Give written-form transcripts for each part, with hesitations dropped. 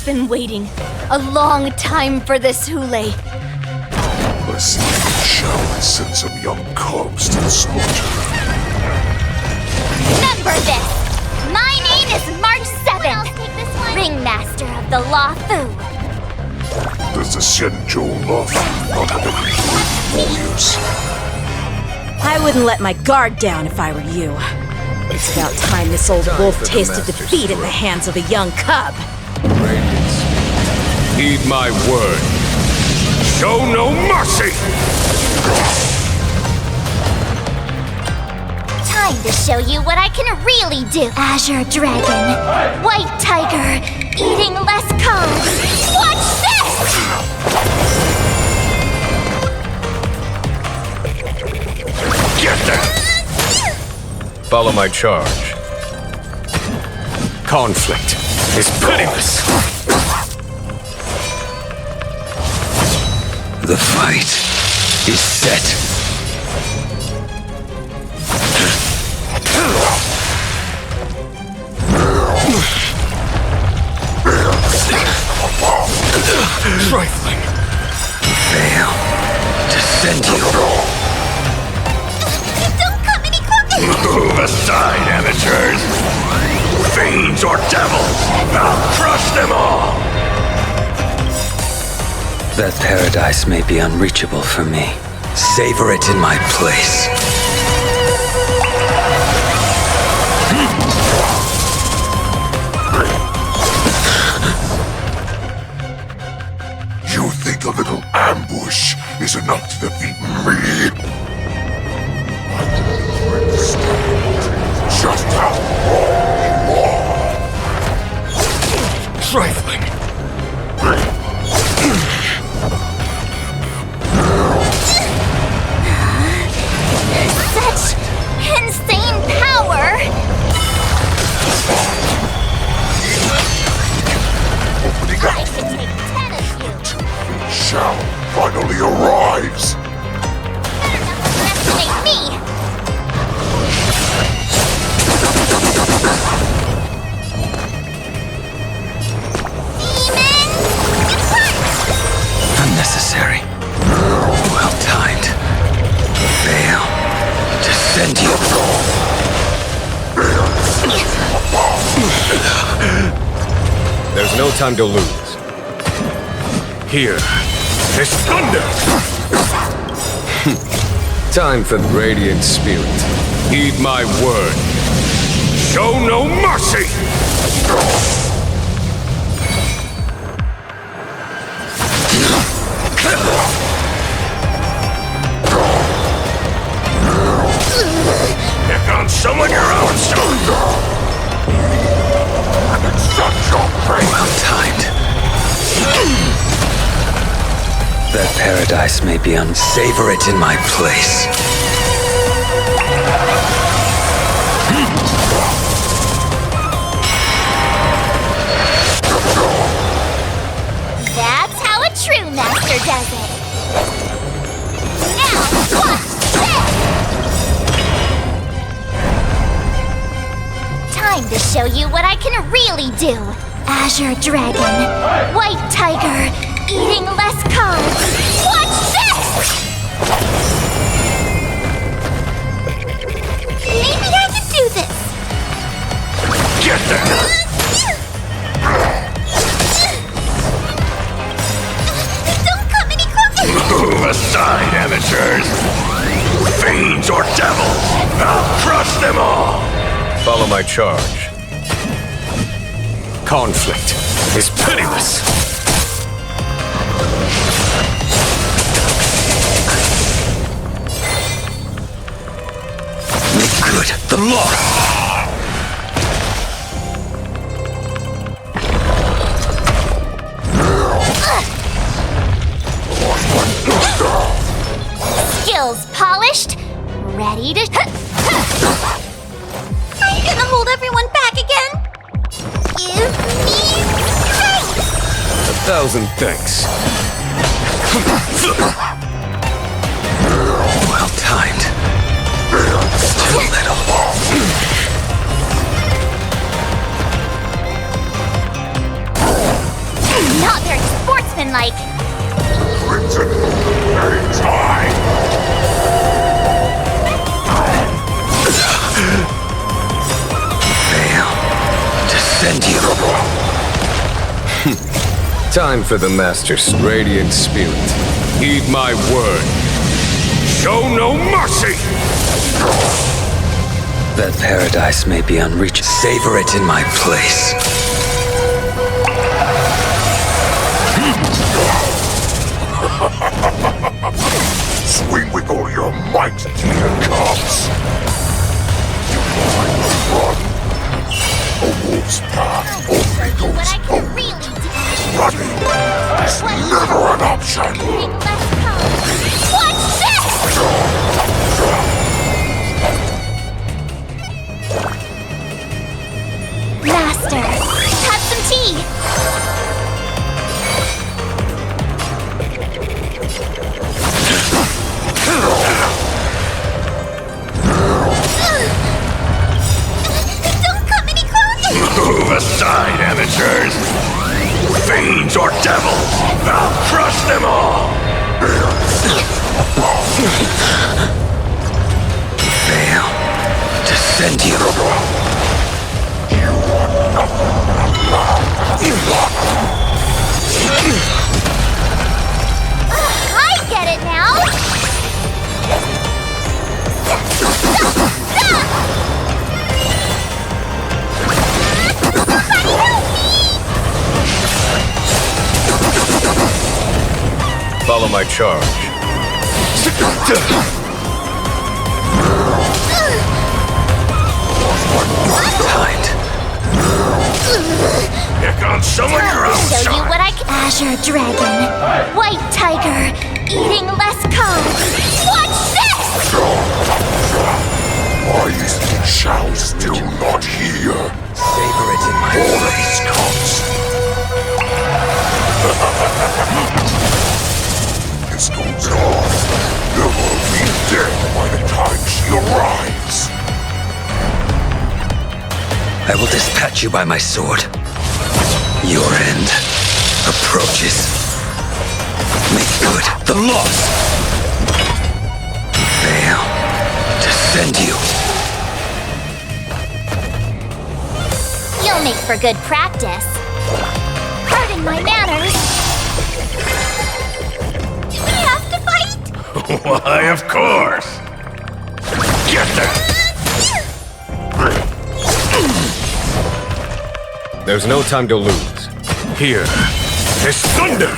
I've been waiting a long time for this, Hoolay. Let's see if you shall send some young cubs to the slaughter. Remember this! My name is March 7th, Ringmaster of the Lafu. Does the Senjo love not have any great warriors? I wouldn't let my guard down if I were you. It's about time this old wolf tasted defeat at the hands of a young cub. Heed my word. Show no mercy! Time to show you what I can really do. Azure Dragon, White Tiger, eating less carbs. Watch this! Get them! Follow my charge. Conflict is pitiless. The fight is set. Trifling. Fail to send you. Don't come any closer! Move aside, amateurs! Fiends or devils! I'll crush them all! That paradise may be unreachable for me. Savor it in my place. You think a little ambush is enough to defeat me? I don't understand just how wrong you are. Trifling. Such insane power! Opening I up, could take 10 of you. shall finally arrives. Better not underestimate me! Demon! Depart! Unnecessary. Well timed. Fail to send you. There's no time to lose. Here is thunder! Time for radiant spirit. Heed my word. Show no mercy! Pick on someone your own shoulder! Well timed. That paradise may be savor it in my place. That's how a true master does it! Now, watch this! Time to show you what I can really do! Azure Dragon, White Tiger, eating less carbs. Watch this! Maybe I can do this! Get them! Don't come any closer! Move aside, amateurs! Fiends or devils! I'll crush them all! Follow my charge. Conflict is pitiless! Make good the loss! Skills polished, ready to... Are you gonna hold everyone back again? Give me strength! 1,000 thanks. Well timed. Still a little. Time for the Master's radiant spirit. Heed my word. Show no mercy! That paradise may be unreachable. Savor it in my place. Swing with all your might, dear cubs. You want to run? A wolf's path only Show you what goes I can really do. running. Is never an option. Eating less carbs. Watch this! Master, have some tea. Don't come any closer! Move aside, amateurs! Fiends or devils! I'll crush them all! Fail to send you. I get it now! Follow my charge. Tight. Pick on some of your own Show you side. what I can. Azure Dragon, White Tiger, eating less carbs. Watch this! Why is the child still not here? Savor it in my All place. these cubs. This goes on. They will be dead by the time she arrives. I will dispatch you by my sword. Your end approaches. Make good the loss. Fail to send you. You'll make for good practice. Pardon my manners. Do we have to fight? Why, of course! Get there! There's no time to lose. Here is thunder!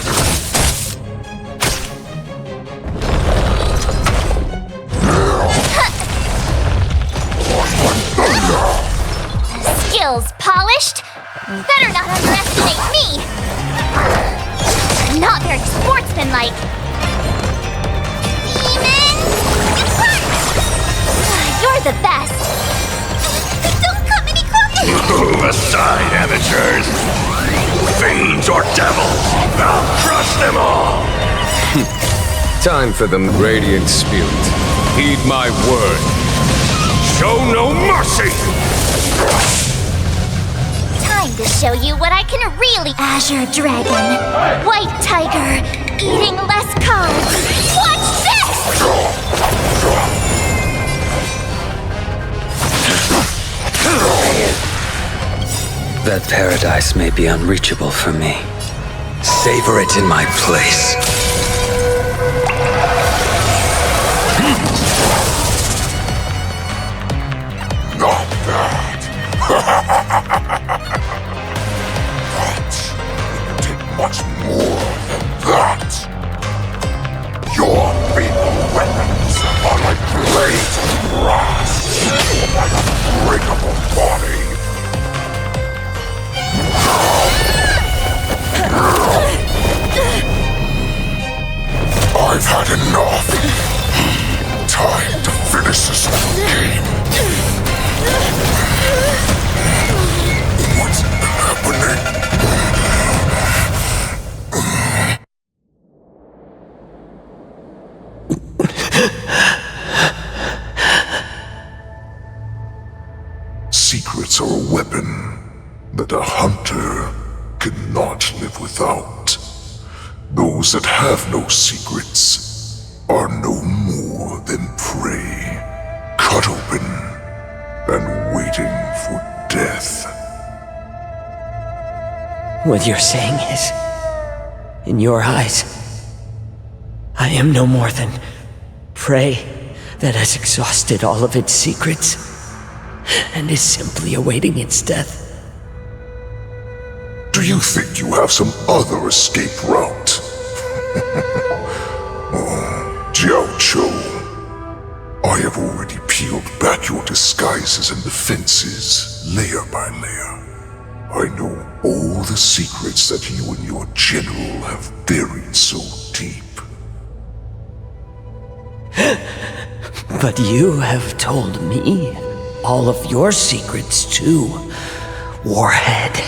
Skills polished? Better not underestimate me! Not very sportsmanlike. Demon! Depart! You're the best! Don't come any closer! Move aside, amateurs! Fiends or devils! I'll crush them all! Time for the radiant spirit. Heed my word. Show no mercy! Time to show you what I can really. Azure Dragon, White Tiger, eating less carbs. Watch this! That paradise may be unreachable for me. Savor it in my place. Not bad. But it will take much more than that. Your feeble weapons are like blades of brass on a breakable body. I've had enough. Time to finish this game. What's happening? Secrets are a weapon that a hunter cannot live without. Those that have no secrets are no more than prey, cut open and waiting for death. What you're saying is, In your eyes, I am no more than prey that has exhausted all of its secrets and is simply awaiting its death. Do you think you have some other escape route? Oh, Jiao Cho, I have already peeled back your disguises and defenses, layer by layer. I know all the secrets that you and your general have buried so deep. But you have told me all of your secrets too, Warhead.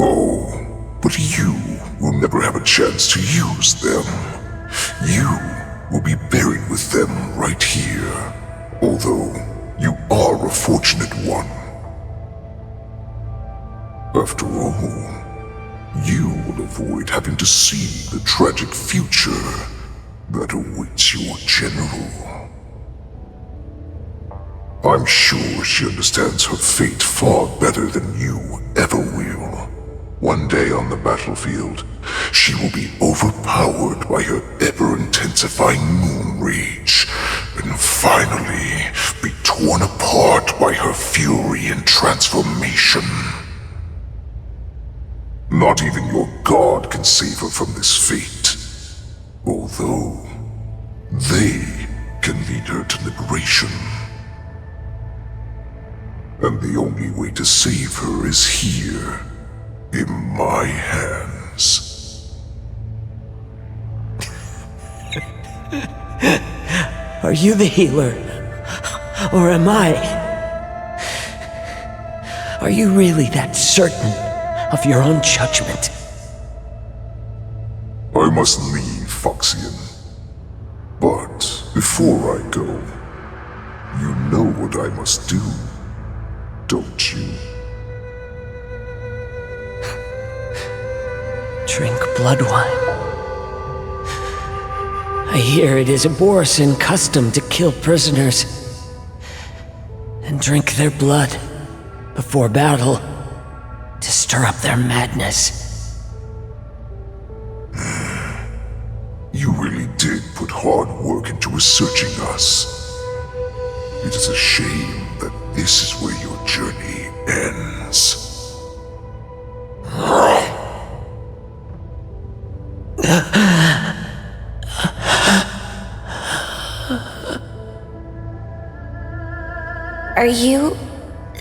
Oh, but you will never have a chance to use them. You will be buried with them right here, although you are a fortunate one. After all, you will avoid having to see the tragic future that awaits your general. I'm sure she understands her fate far better than you ever will. One day on the battlefield, she will be overpowered by her ever-intensifying moon rage, and finally be torn apart by her fury and transformation. Not even your god can save her from this fate, although they can lead her to liberation. And the only way to save her is here, in my hands. Are you the healer? Or am I? Are you really that certain of your own judgment? I must leave, Foxian. But before I go, you know what I must do, don't you? Drink blood wine. I hear it is a Borisan custom to kill prisoners and drink their blood before battle to stir up their madness. You really did put hard work into researching us. It is a shame that this is where your journey ends. Are you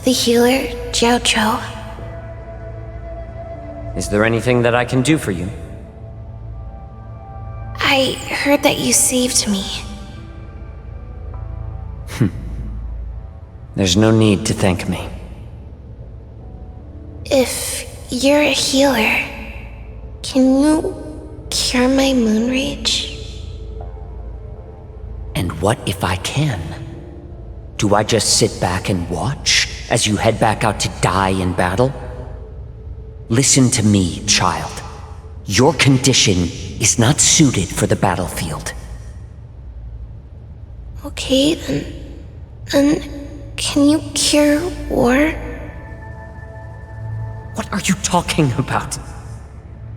the healer, Jiao Cho? Is there anything that I can do for you? I heard that you saved me. There's no need to thank me. If you're a healer, can you cure my moon rage? And what if I can? Do I just sit back and watch as you head back out to die in battle? Listen to me, child. Your condition is not suited for the battlefield. Okay, then can you cure war? What are you talking about?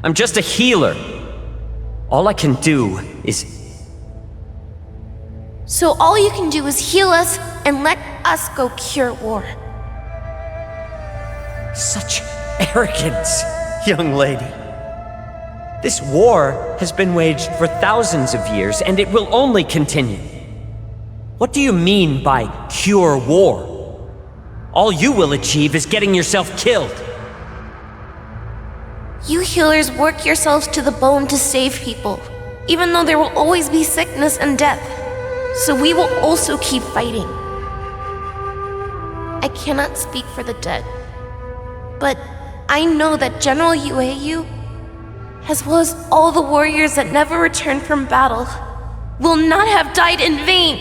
I'm just a healer. All I can do is... So all you can do is heal us and let us go cure war. Such arrogance, young lady. This war has been waged for thousands of years, and it will only continue. What do you mean by cure war? All you will achieve is getting yourself killed. You healers work yourselves to the bone to save people, even though there will always be sickness and death. So we will also keep fighting. I cannot speak for the dead, but I know that General Yueyu, as well as all the warriors that never returned from battle, will not have died in vain.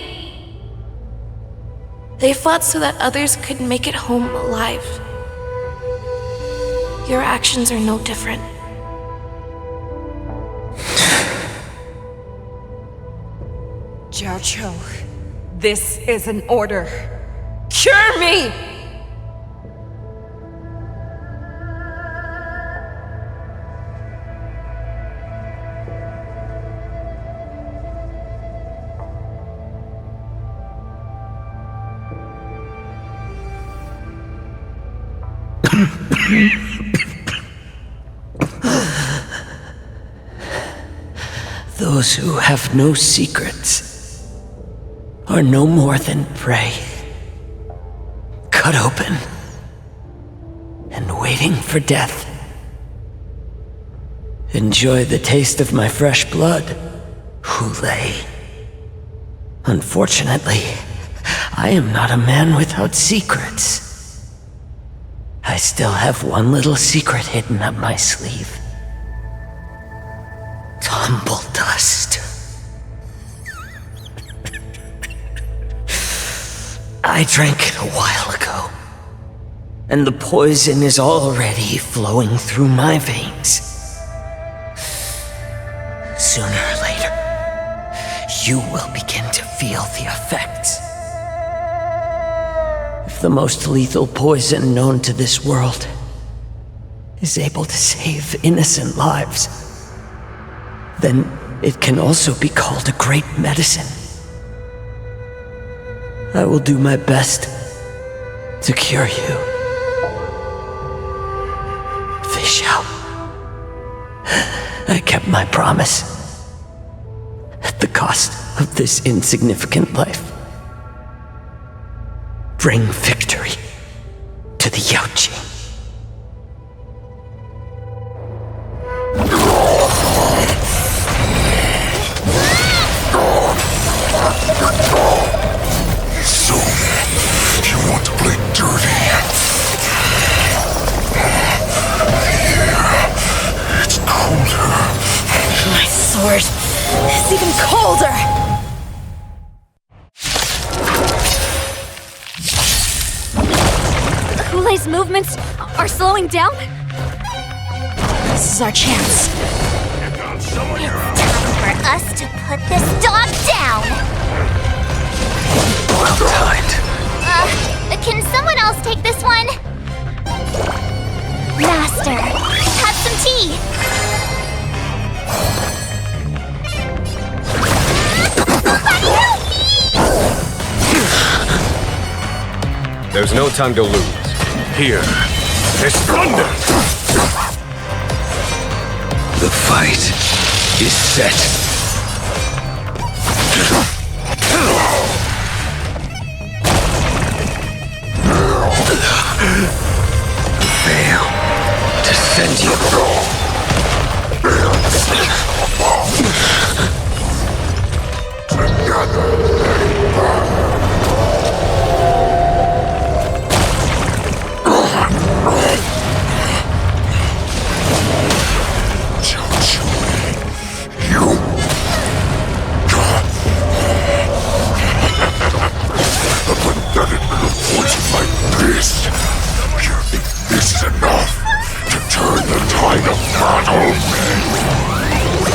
They fought so that others could make it home alive. Your actions are no different. Jiao Cho, this is an order. Cure me! Those who have no secrets are no more than prey, cut open and waiting for death. Enjoy the taste of my fresh blood, Hoolay. Unfortunately, I am not a man without secrets. I still have one little secret hidden up my sleeve. Tumble dust. I drank it a while ago, and the poison is already flowing through my veins. Sooner or later, you will begin to feel the effects. If the most lethal poison known to this world is able to save innocent lives, then it can also be called a great medicine. I will do my best to cure you. Fish out. I kept my promise at the cost of this insignificant life. Bring victory to the Yaoqing. So, you want to play dirty? Yeah, it's colder. My sword is even colder! Hulay's movements are slowing down? This is our chance. It's time for us to put this dog down! Well timed. Can someone else take this one? Master, have some tea! There's no time to lose. Here is thunder! The fight is set. Fail to send you.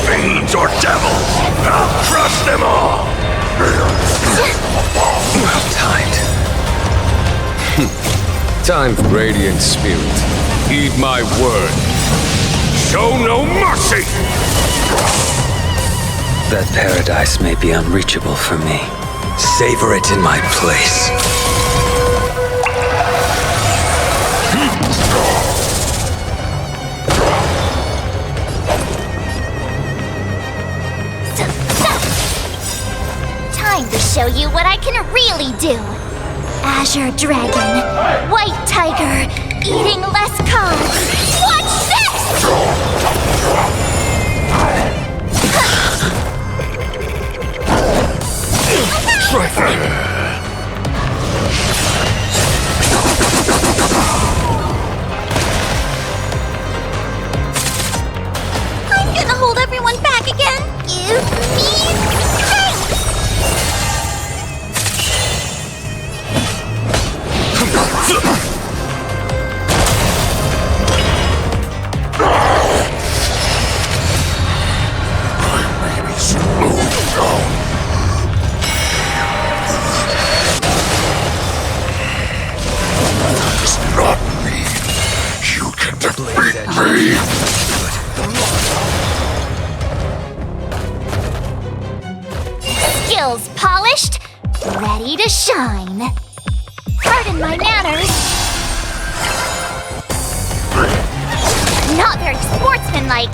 Fiends or devils, I'll crush them all! Well timed. Time for radiant spirit. Heed my word. Show no mercy! That paradise may be unreachable for me. Savor it in my place. Time to show you what I can really do. Azure Dragon, White Tiger, eating less carbs. Watch this! I'm gonna hold everyone back again. Give me strength! Skills polished, ready to shine. Pardon my manners. not very sportsmanlike.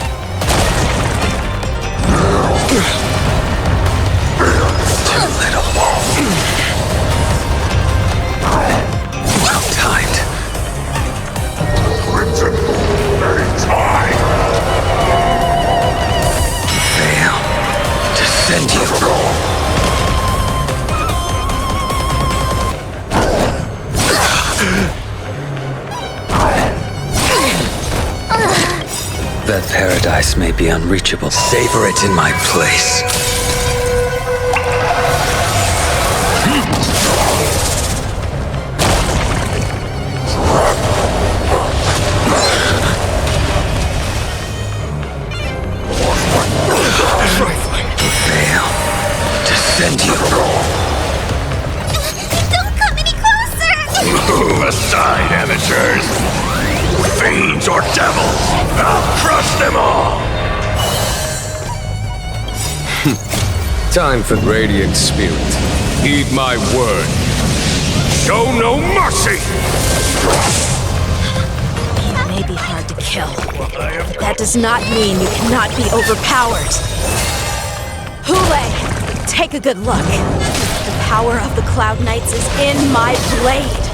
Too little. Well timed. Crimson anytime. Fail to send you. That paradise may be unreachable. Savor it in my place. Fail to send you. Don't come any closer! Move aside, amateurs! Fiends or devils! I'll crush them all! Time for radiant spirit. Heed my word. Show no mercy! You may be hard to kill, but that does not mean you cannot be overpowered. Hoolay! Take a good look. The power of the Cloud Knights is in my blade.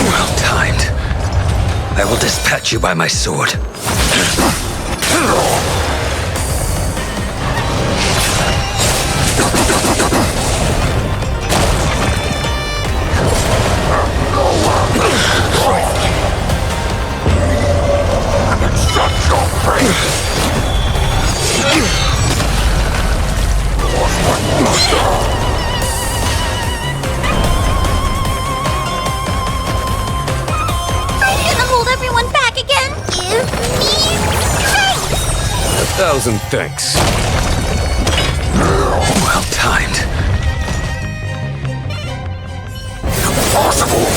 Well timed. I will dispatch you by my sword. Shut your face! I'm gonna hold everyone back again. Give me strength! 1,000 thanks. Well timed. Impossible!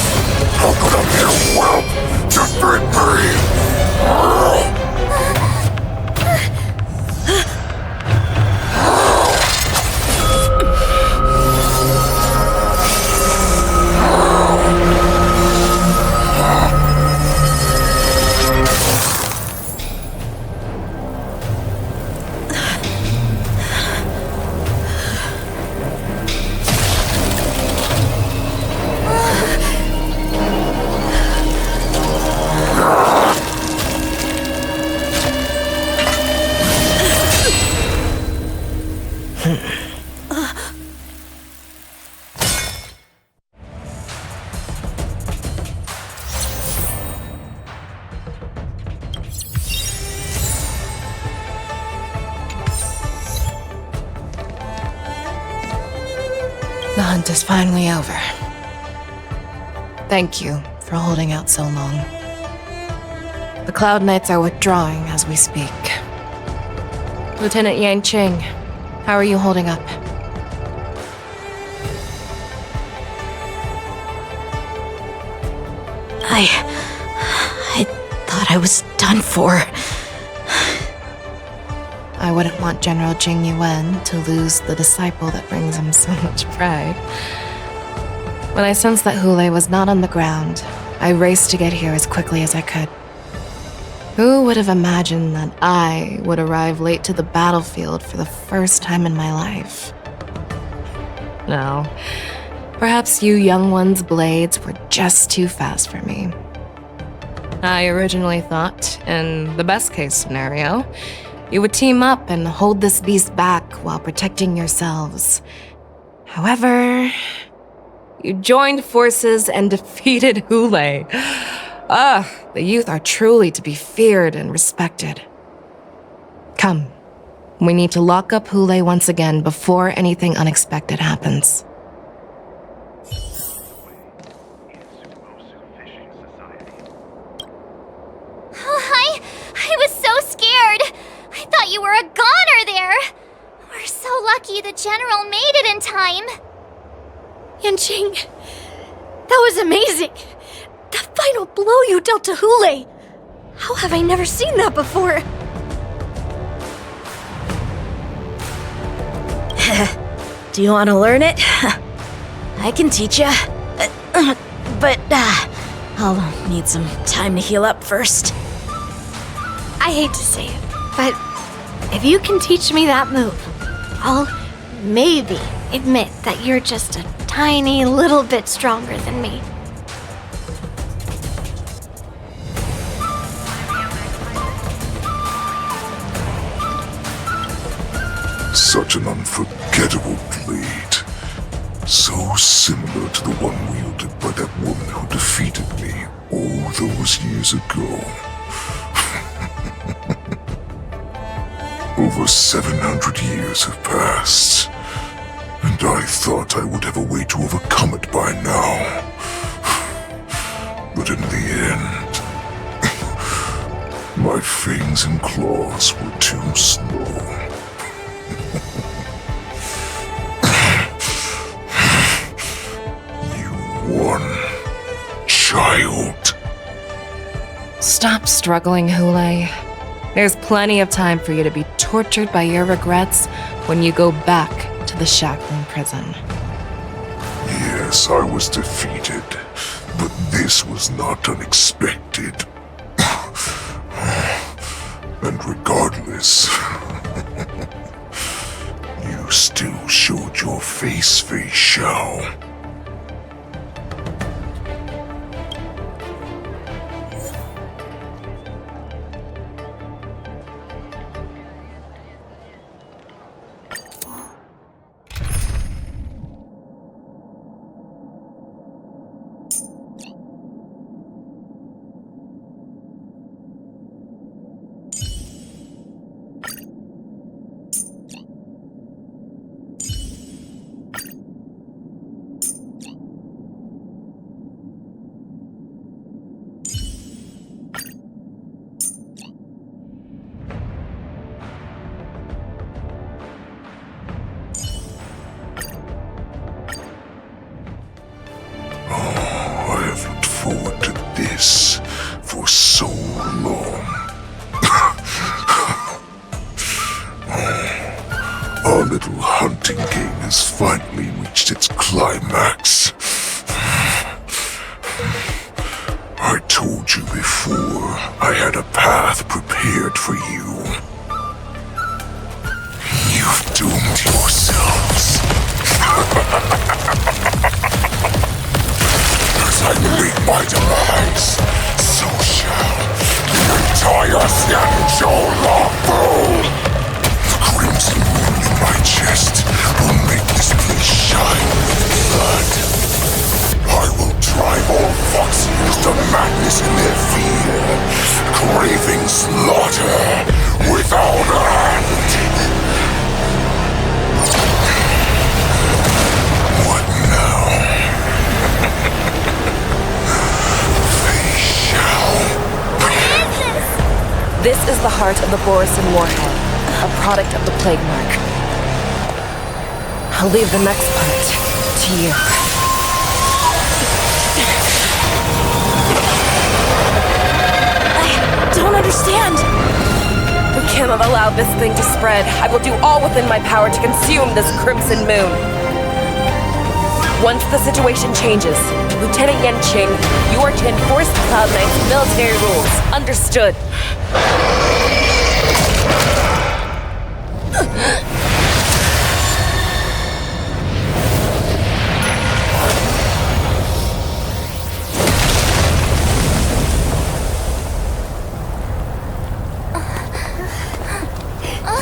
How could a mere whelp defeat me? The hunt is finally over. Thank you for holding out so long. The Cloud Knights are withdrawing as we speak. Lieutenant Yang Ching, how are you holding up? I thought I was done for. I wouldn't want General Jing Yuan to lose the disciple that brings him so much pride. When I sensed that Hoolay was not on the ground, I raced to get here as quickly as I could. Who would have imagined that I would arrive late to the battlefield for the first time in my life? No. Perhaps you young ones' blades were just too fast for me. I originally thought, in the best case scenario, you would team up and hold this beast back while protecting yourselves. However, you joined forces and defeated Hoolay. The youth are truly to be feared and respected. Come, we need to lock up Hoolay once again before anything unexpected happens. I was so scared. I thought you were a goner there. We're so lucky the General made it in time. Yanqing, that was amazing. That final blow you dealt to Hoolay. How have I never seen that before? Do you want to learn it? I can teach you. But I'll need some time to heal up first. I hate to say it, but if you can teach me that move, I'll maybe admit that you're just a tiny little bit stronger than me. Such an unforgettable blade. So similar to the one wielded by that woman who defeated me all those years ago. Over 700 years have passed, and I thought I would have a way to overcome it by now. But in the end, my fangs and claws were too slow. One child. Stop struggling, Hoolay. There's plenty of time for you to be tortured by your regrets when you go back to the shackling prison. Yes, I was defeated, but this was not unexpected. And regardless, you still showed your face, Fei Xiao. Forward to this for so long. Our little hunting game has finally reached its climax. I told you before I had a path prepared for you. You've doomed yourselves. As I meet my demise, so shall the entire Xianzhou Longbow. The crimson moon in my chest will make this place shine with blood. I will drive all Foxians to madness in their fear, craving slaughter without end. What now? This is the heart of the Borisin Warhead, a product of the Plague Mark. I'll leave the next part to you. I don't understand. We cannot allow this thing to spread. I will do all within my power to consume this crimson moon. Once the situation changes, Lieutenant Yanqing, you are to enforce the Cloud Knight's military rules. Understood.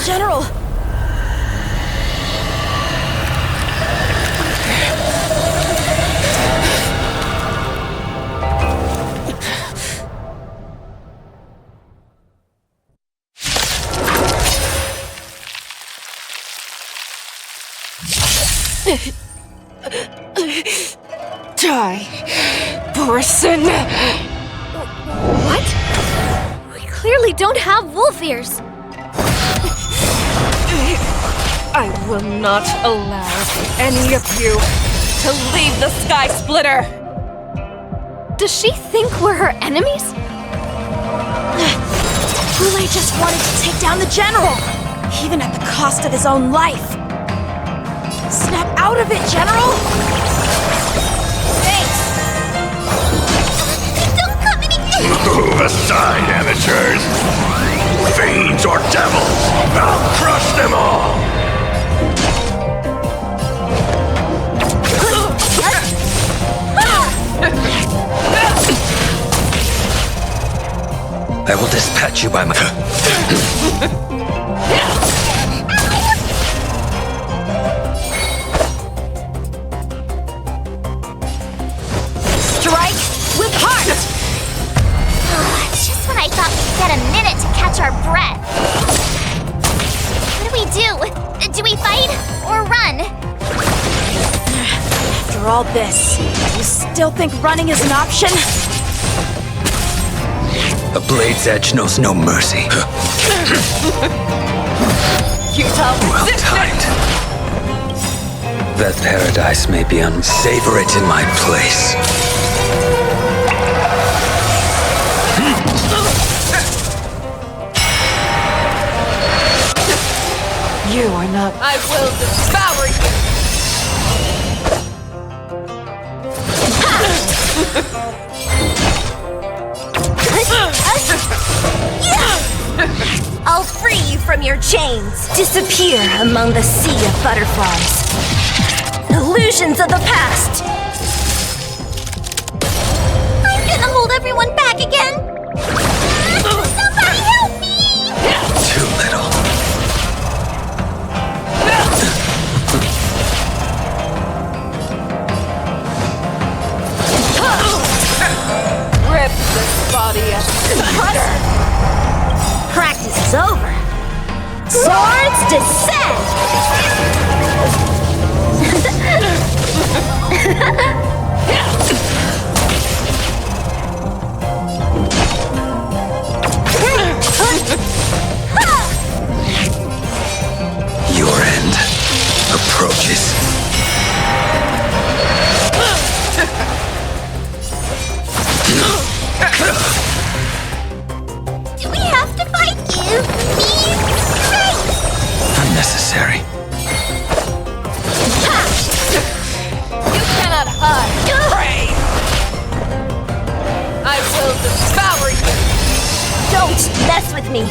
General! Die, Borisin! What? We clearly don't have wolf ears. I will not allow any of you to leave the Sky Splitter! Does she think we're her enemies? Hoolay just wanted to take down the general, even at the cost of his own life. Snap out of it, General! Thanks! Don't come any Move aside, amateurs! Fiends or devils! I'll crush them all! I will dispatch you by my... Strike with heart! Just when I thought we'd get a minute to catch our breath. What do? Do we fight or run? After all this, you still think running is an option? A blade's edge knows no mercy. Well timed. That paradise may be savor it in my place. You are not. I will devour you! I'll free you from your chains. Disappear among the sea of butterflies. Illusions of the past. I'm gonna hold everyone back again. Somebody help me! Too little. Rip this body up. Practice is over. Swords descend! Your end approaches. Do we have to fight you? Unnecessary. You cannot hide. Prey! I will devour you! Don't mess with me.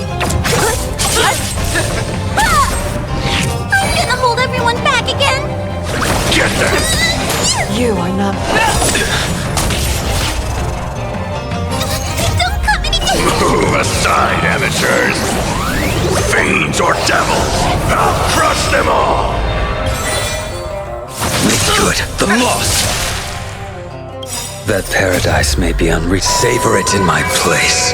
I'm gonna hold everyone back again. Get them! You are not. Don't come any Move aside, amateurs! Fiends or devils! I'll crush them all! Make good the loss. That paradise may be unreached. Savor it in my place.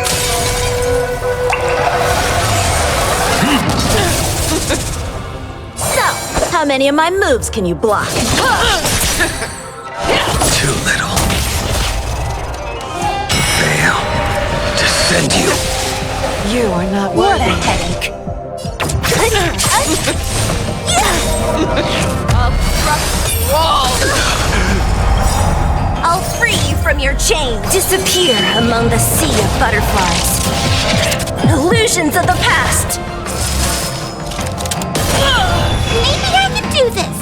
So, how many of my moves can you block? Too little. Fail. Descend you. You are not What a worthy. headache. I'll free you from your chains. Disappear among the sea of butterflies. Illusions of the past. Maybe I can do this.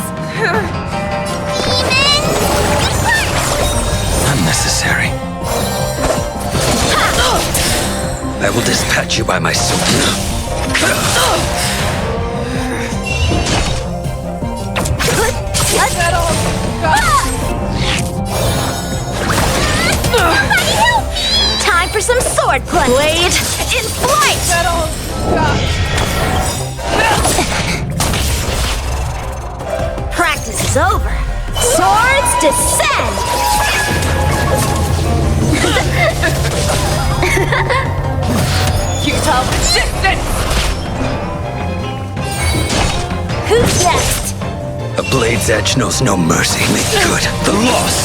Unnecessary. I will dispatch you by my sword. Time for some sword play. Blade in flight. Practice is over. Swords descend. Futile resistance! Who's next? A blade's edge knows no mercy. Make good the loss.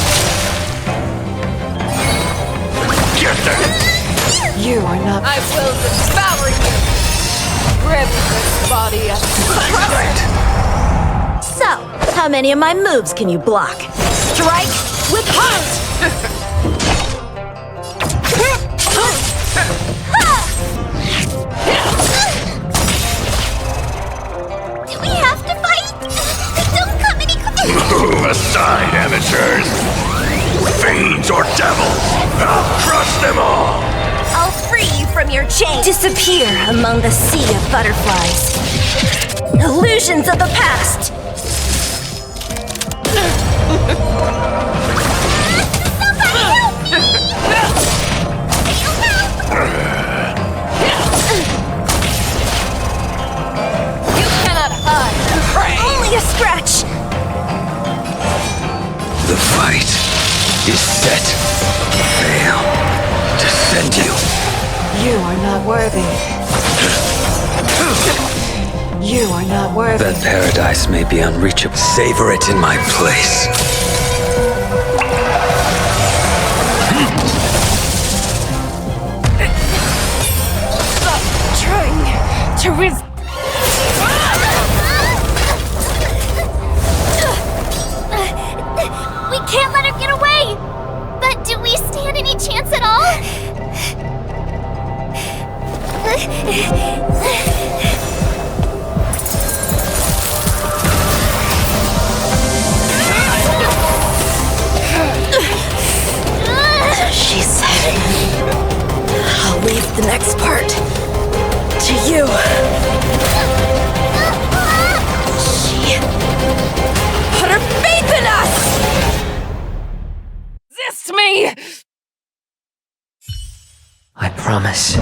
Get them! You are not. I will devour you! Rip this body up. So, how many of my moves can you block? Strike with heart. Do we have to fight? Don't come any fiends or devils, I'll crush them all! I'll free you from your chains. Disappear among the sea of butterflies. Illusions of the past. You cannot hide and pray! Only a scratch. The fight is set. Fail to send you. You are not worthy. You are not worthy. That paradise may be unreachable. Savor it in my place. Stop trying to We can't let her get away! But do we stand any chance at all? She said, I'll leave the next part to you. She put her faith in us! resist me! I promise.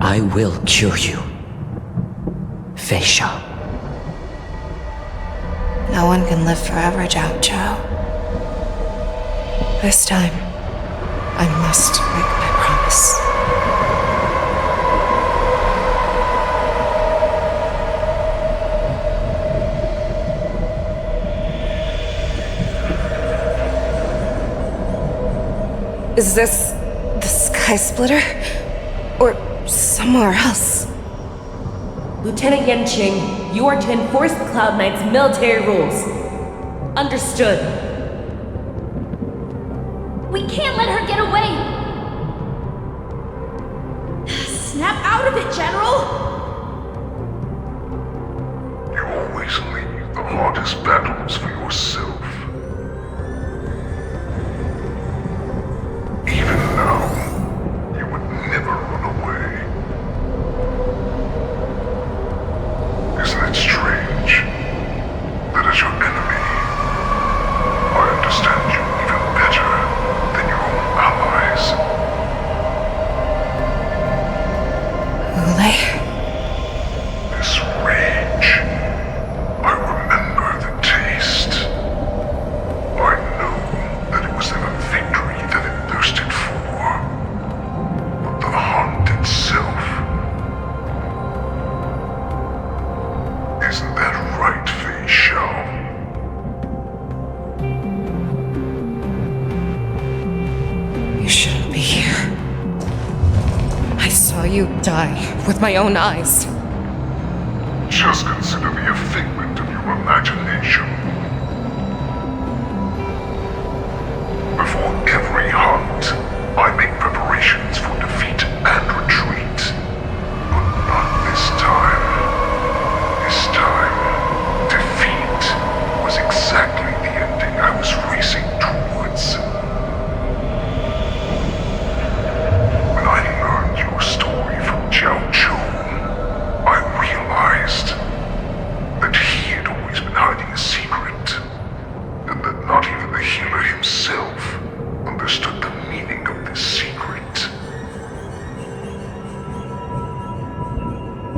I will cure you. Feisha. No one can live forever, Zhao Zhao. This time, I must break my promise. Is this the Sky Splitter? Or somewhere else? Lieutenant Yanqing, you are to enforce the Cloud Knight's military rules. Understood. We can't let her get away! Snap out of it, General! You always leave the hardest battles for yourself. Even now, you would never run away. Isn't it strange that as your enemy, I understand you even better than your own allies? Hoolay? This rage, I remember the taste. I know that it was never victory that it thirsted for, but the hunt itself. Isn't that right, Fei Xiao? You shouldn't be here. I saw you die with my own eyes. Just consider me a figment of your imagination. Before every hunt, I make preparations for defeat and retreat. But not this time. This time, defeat was exactly the ending I was racing towards. When I learned your story from Zhao Zhou, I realized that he had always been hiding a secret, and that not even the healer himself understood the meaning of this secret.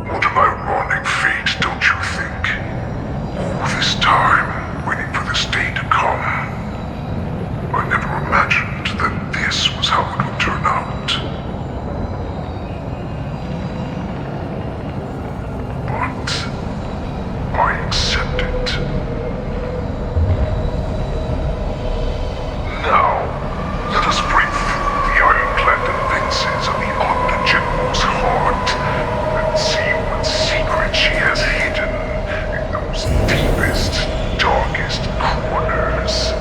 What an ironic fate, don't you think? All this time, waiting for this day to come. I never imagined that this was how it would turn out. But I accept it. Now, let us break through the ironclad defenses of the Omni General's heart and see what secret she has hidden in those deepest, darkest corners.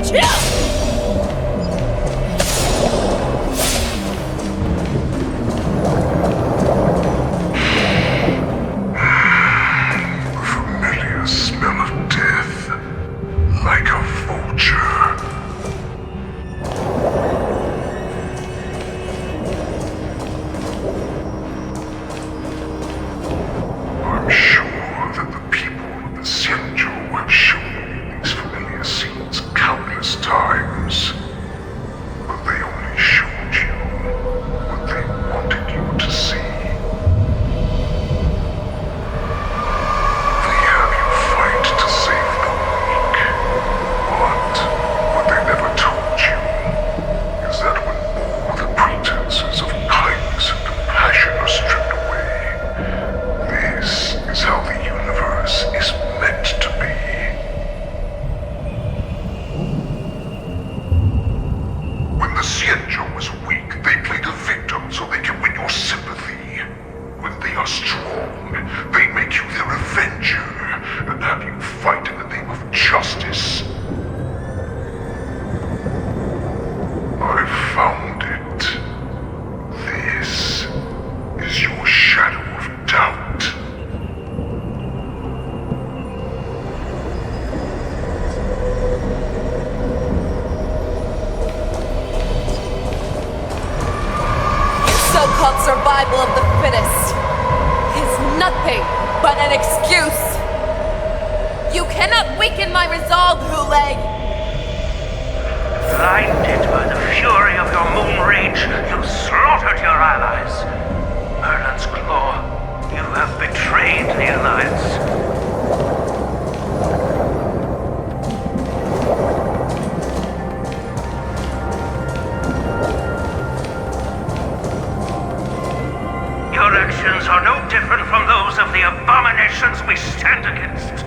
Familiar smell of death, like a vulture. I'm sure that the people of the Xianzhou have shown me these familiar scenes countless times, but they only showed you what they wanted you to see. They have you fight to save the weak, but what they never told you is that when all the pretenses of kindness and compassion are stripped away, this is how the universe is meant to be. When the Xianzhou was weak, they played a victim so they can win your sympathy. When they are strong, they make you their avenger and have you fight in the name of justice. I found it. This is your shadow of doubt. So-called survival of the fittest is nothing but an excuse. You cannot weaken my resolve, Hoolay. Blinded by the fury of your moon rage, you slaughtered your allies. Merlin's Claw, you have betrayed the Alliance. Your actions are no different from those of the abominations we stand against.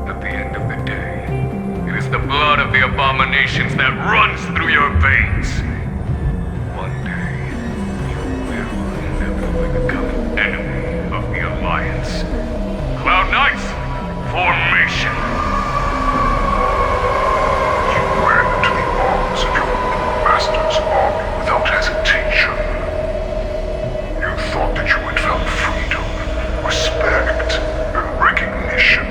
At the end of the day, it is the blood of the abominations that runs through your veins. One day, you will inevitably become an enemy of the Alliance. Cloud Knights, formation! You ran into the arms of your master's army without hesitation. You thought that you had found freedom, respect, and recognition.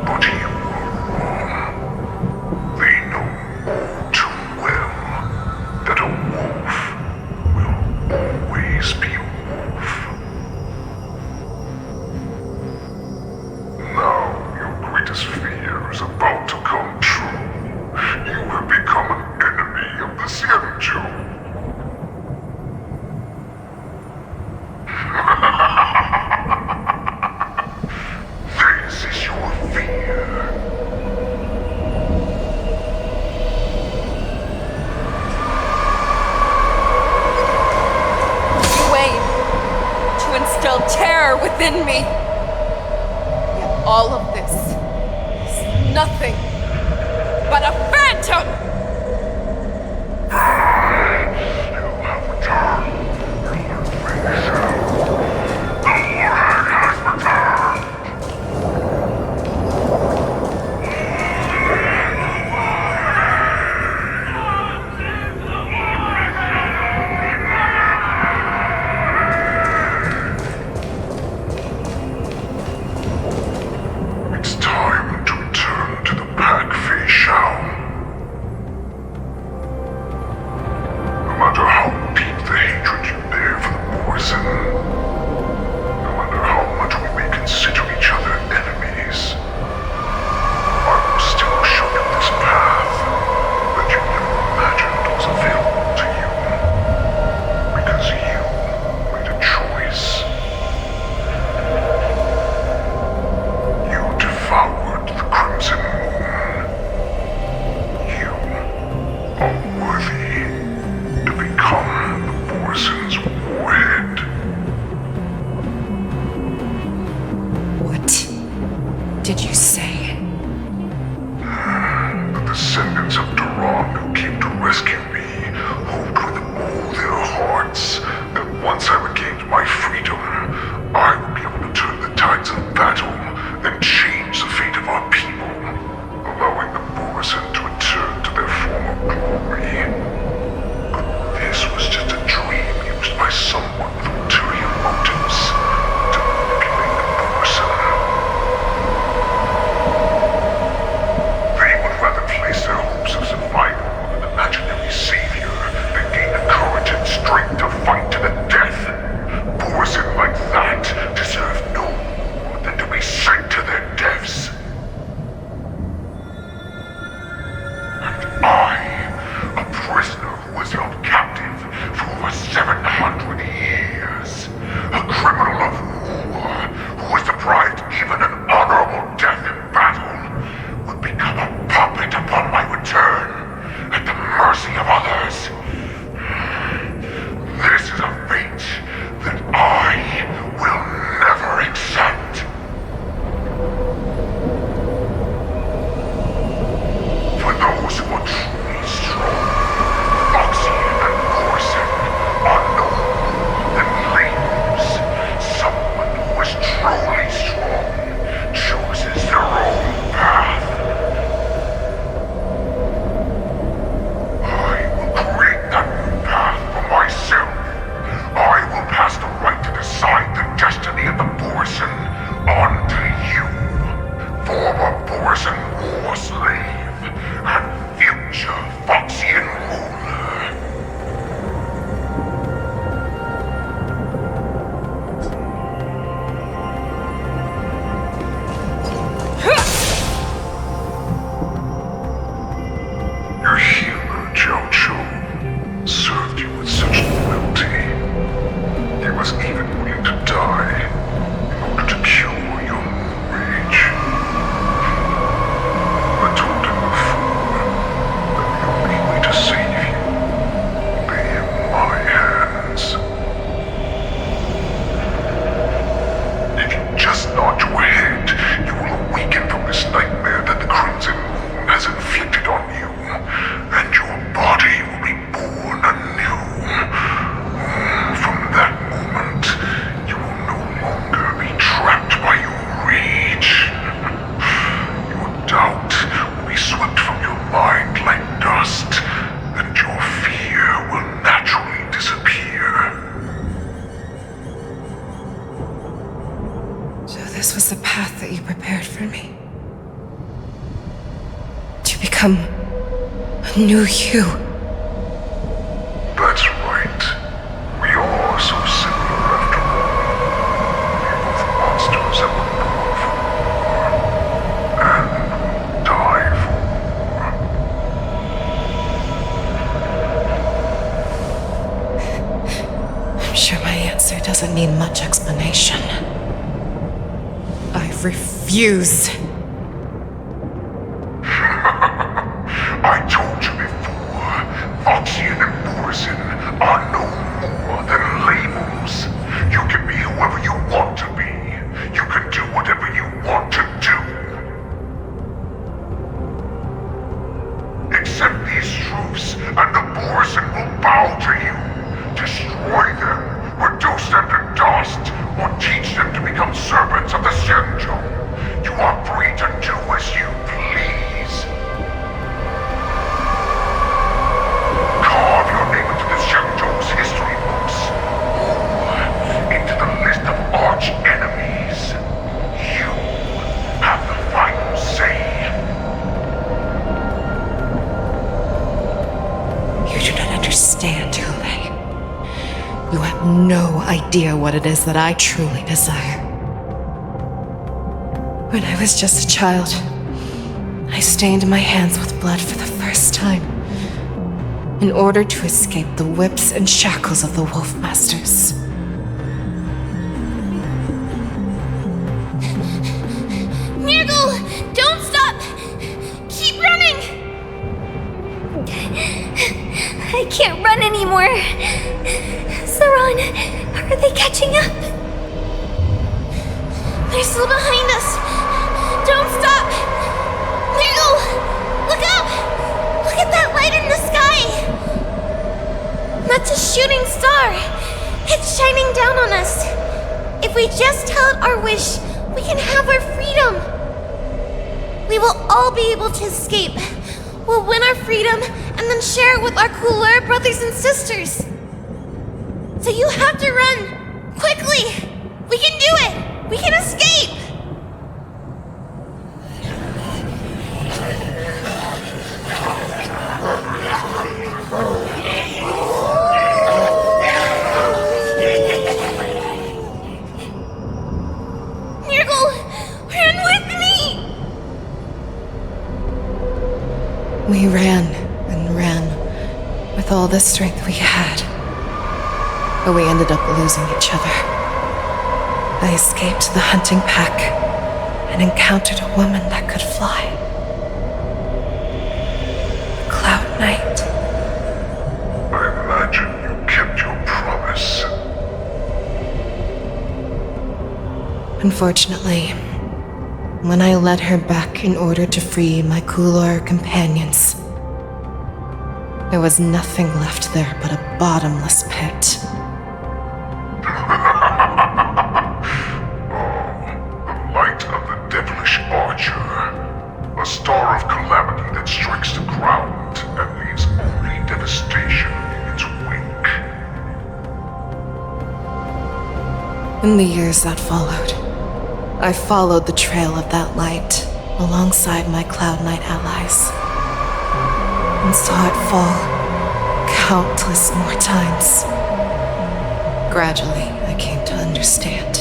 But you were wrong. They know all too well that a wolf will always be a wolf. Now your greatest fear is about to come true. You have become an enemy of the Xianzhou. This is your fear. You aim to instill terror within me. Yet all of this is nothing but a phantom! You have returned. Your face out. The Warhag has returned. It's time to return to the pack, Fei Shao. No matter how deep the hatred you bear for the poison, no matter how much we may consider each other enemies, I will still show you this path that you never imagined was available to you. Because you made a choice. You devoured the Crimson Moon. You are worthy to become the poison's warhead. What did you say? The descendants of Duran who came to rescue me hoped with all their hearts that once I regained my freedom, I would be able to turn the path that you prepared for me. To become a new you. That's right. We are so similar after all. We're both monsters that were born for war. And die for war. I'm sure my answer doesn't need much explanation. I refuse. I told you before, Oxygen and Borizon are no more than labels. You can be whoever you want to be. You can do whatever you want to do. Accept these truths, and the Borizon will bow to you. Destroy them, reduce them to dust, or teach them to become servants of the Senjo. You are free to do as you please. Carve your name into the Senjo's history books, or into the list of arch enemies. You have the final say. You do not understand, Hoolay. You have no idea what it is that I truly desire. When I was just a child, I stained my hands with blood for the first time, in order to escape the whips and shackles of the Wolf Masters. Nirgal, don't stop! Keep running! I can't run anymore. Saran, are they catching up? They're still behind us. Don't stop! Nirgal, look up! Look at that light in the sky! That's a shooting star. It's shining down on us. If we just tell it our wish, we can have our freedom. We will all be able to escape. We'll win our freedom and then share it with our cooler brothers and sisters. So you have to run. Quickly! We can do it! We can escape! Nirgal, run with me! We ran and ran with all the strength we had. But we ended up losing each other. I escaped the hunting pack and encountered a woman that could fly. A Cloud Knight. I imagine you kept your promise. Unfortunately, when I led her back in order to free my Kulor companions, there was nothing left there but a bottomless pit. A star of calamity that strikes the ground and leaves only devastation in its wake. In the years that followed, I followed the trail of that light alongside my Cloud Knight allies, and saw it fall countless more times. Gradually, I came to understand.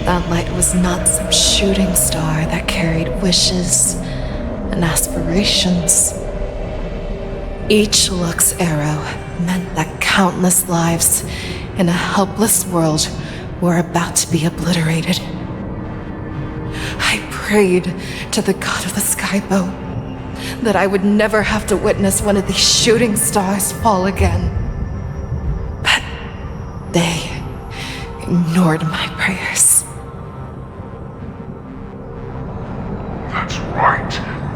That light was not some shooting star that carried wishes and aspirations. Each Lux arrow meant that countless lives in a helpless world were about to be obliterated. I prayed to the god of the skybow that I would never have to witness one of these shooting stars fall again. But they ignored my prayers. That's right.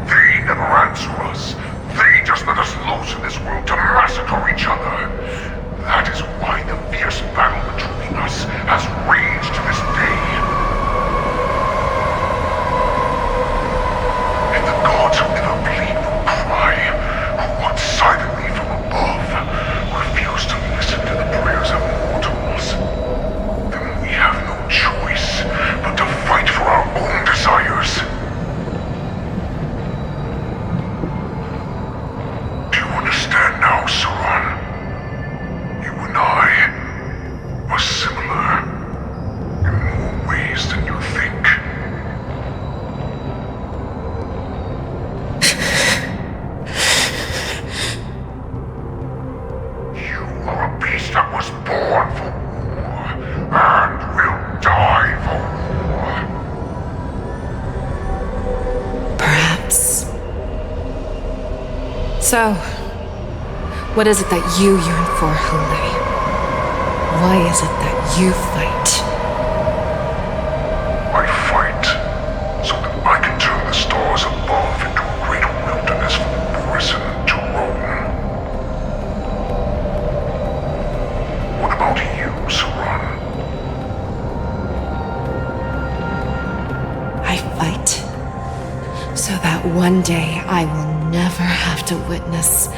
They never answer us. They just let us loose in this world to massacre each other. That is why the fierce battle between us has raged to this day. And the gods who never plead nor cry, who watch silently from above, refuse to listen to the prayers of mortals. Then we have no choice. So, what is it that you yearn for, Hoolay? Why is it that you fight? I fight so that I can turn the stars above into a great wilderness for Pristine to roam. What about you, Saran? I fight so that one day I will never have to witness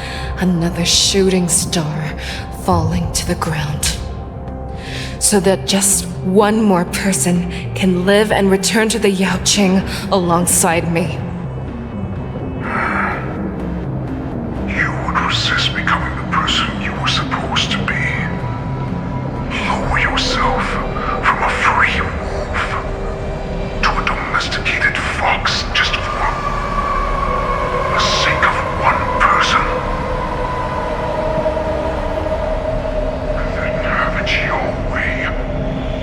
another shooting star falling to the ground. So that just one more person can live and return to the Yaoqing alongside me. You would resist becoming the person you were supposed to be. Lower yourself from a free wolf to a domesticated fox just for the sake of one person. Then have it your way.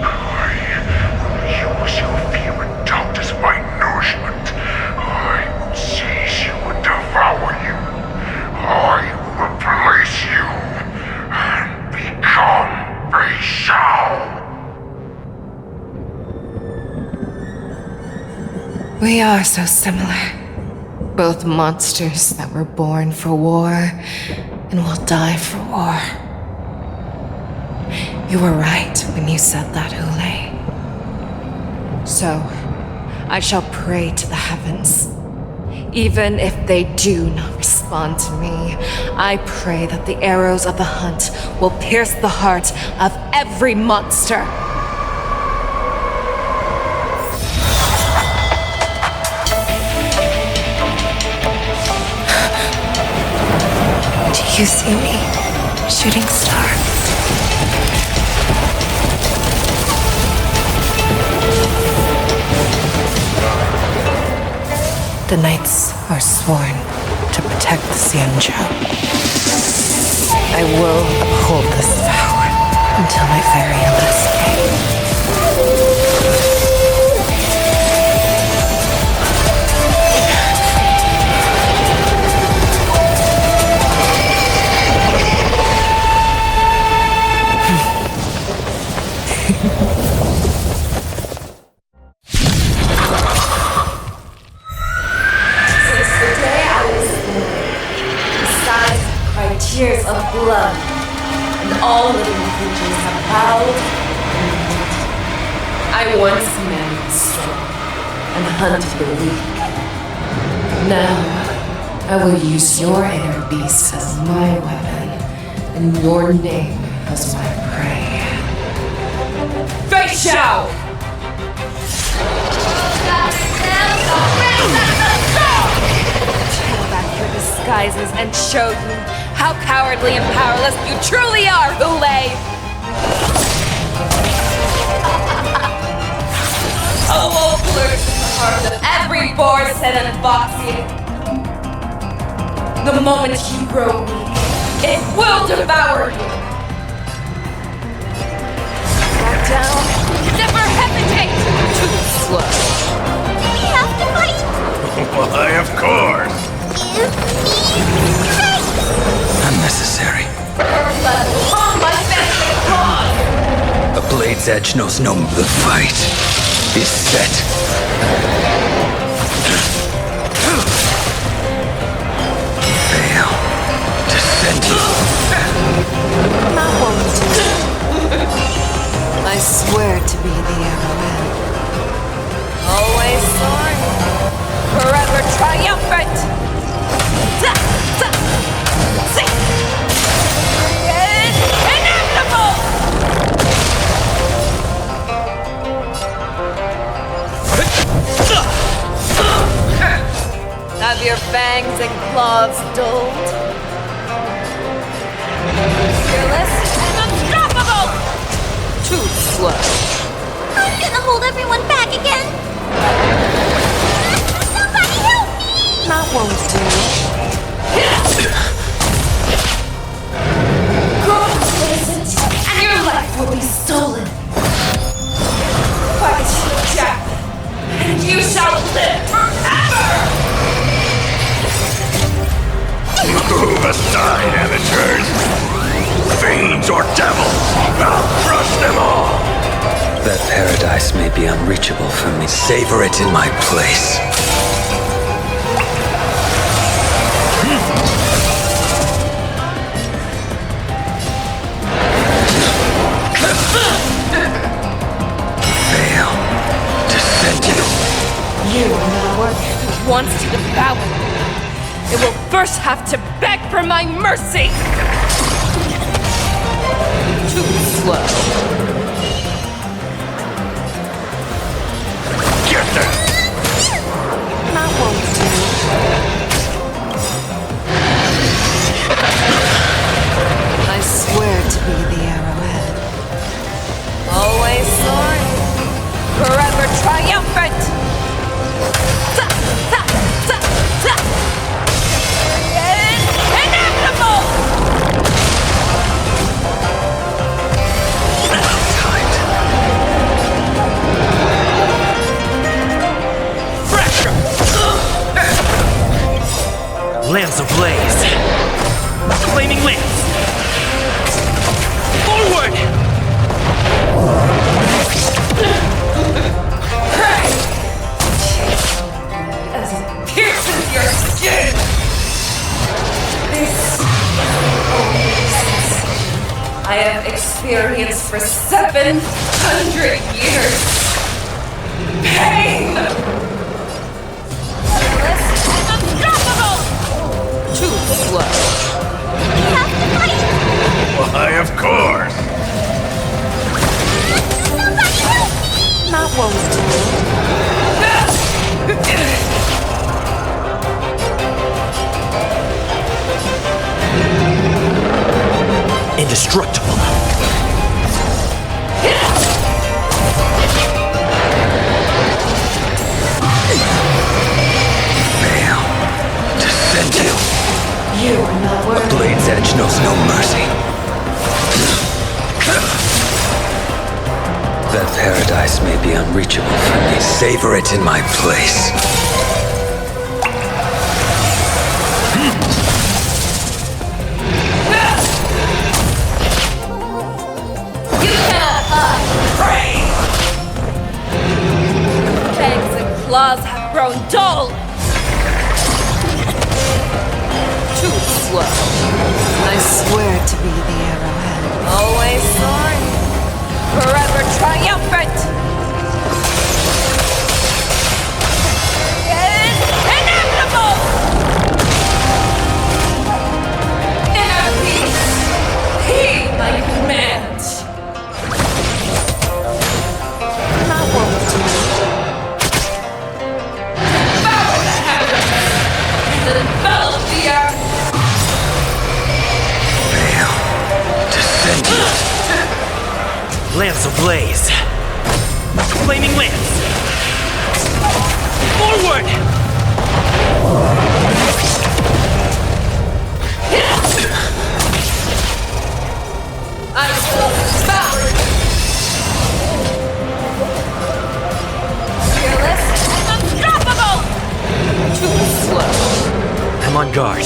I will use your fear and doubt as my nourishment. I will seize you and devour you. I will replace you and become Fei Shao. We are so similar. Both monsters that were born for war and will die for war. You were right when you said that, Hoolay. So, I shall pray to the heavens. Even if they do not respond to me, I pray that the arrows of the hunt will pierce the heart of every monster. Do you see me, shooting star? The knights are sworn to protect the Xianzhou. I will uphold this vow until my very last day. Tears of blood, and all living creatures have bowed and knelt. I once commanded the strong and hunted the weak. Now, I will use your inner beast as my weapon, and your name as my prey. Fei Shao! Pull back your disguises and show you how cowardly and powerless you truly are, Hoolay! A wolf lurks in the heart of every boarset and foxy. The moment you grow weak, it will devour you. Back down. Never hesitate! Too slow. We have to fight! Why, of course. Unnecessary. But on my best cause! A blade's edge knows no the fight is set. Fail. Descending. Not one to. I swear to be the arrowhead. Always soaring. Forever triumphant! Inevitable! Have your fangs and claws dulled? Fearless and unstoppable! Too slow. I'm gonna hold everyone back again! Somebody help me! Not one to. Go innocent, and your life will be stolen. Fight death, and you shall live forever! Fiends or devils, I'll crush them all! That paradise may be unreachable for me. Savor it in my place. Fail. Descend you. You are not worthy who wants to devour me. It will first have to beg for my mercy! Too slow. Get them! That won't do. I swear to be the arrowhead. Always soaring. Forever triumphant! Ta, ta, ta, ta. Inevitable! Pressure! Lance ablaze. Flaming lance. Forward! As it pierces your skin! This I have experienced for 700 years. Pain! Unstoppable! Too slow. We have to fight! Why, of course! Somebody help me! That won't Indestructible. Fail. Descend you. You are not A worthy. blade's edge knows no mercy. That paradise may be unreachable for me. Savor it in my place. You cannot hide! Prey! Fangs and claws have grown dull! Too slow. I swear to be the arrowhead. Always soaring. Forever triumphant! Inevitable! Inner peace! Heed my command! That won't do. Devour the heavens! And envelop the earth! Fail. Descend you. Lance ablaze. Flaming lance. Forward! I will devour you! Fearless and unstoppable! Too slow. I'm on guard.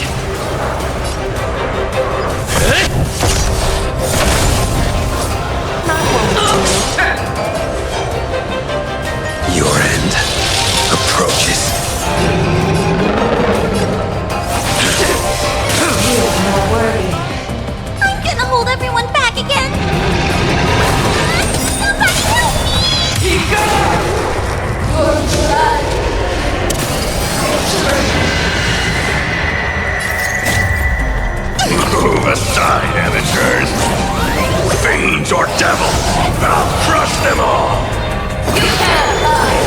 Your end approaches. I'm gonna hold everyone back again! Somebody help me! Your blood! Move aside, amateurs! Fiends or devils, I'll crush them all! You can't hide!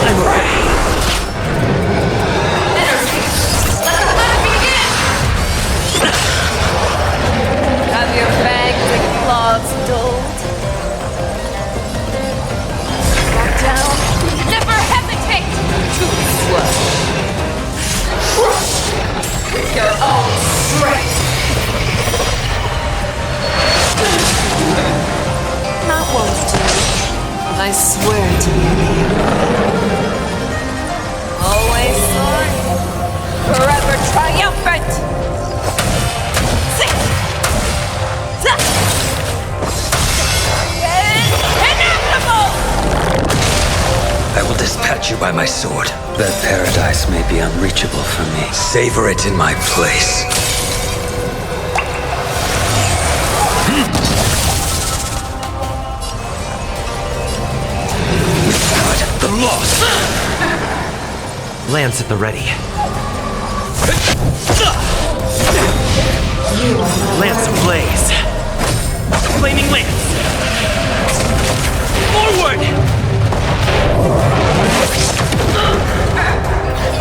by my sword. That paradise may be unreachable for me. Savor it in my place. The lost! Lance at the ready. Lance ablaze. Flaming lance. Forward!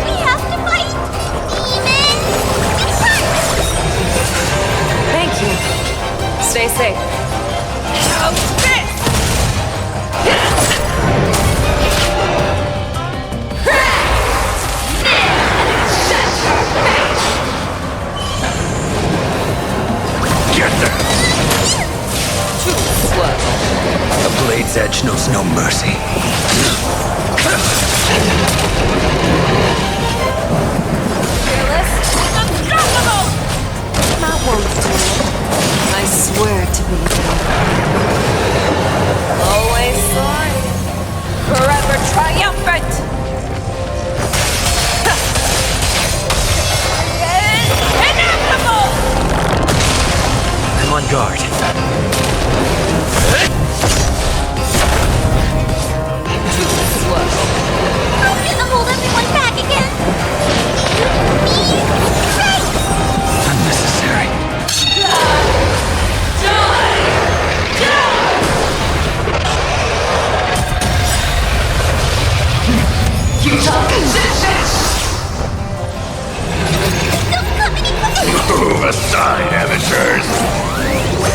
We have to fight! Demon! Thank you. Stay safe. Get there! Too slow. The blade's edge knows no mercy. Fearless. Unstoppable! That won't do. I swear to be there. Always soaring. Forever triumphant! Inevitable! I'm on guard. Too slow. I'm gonna hold everyone back again! Unnecessary. You talk Move aside, amateurs!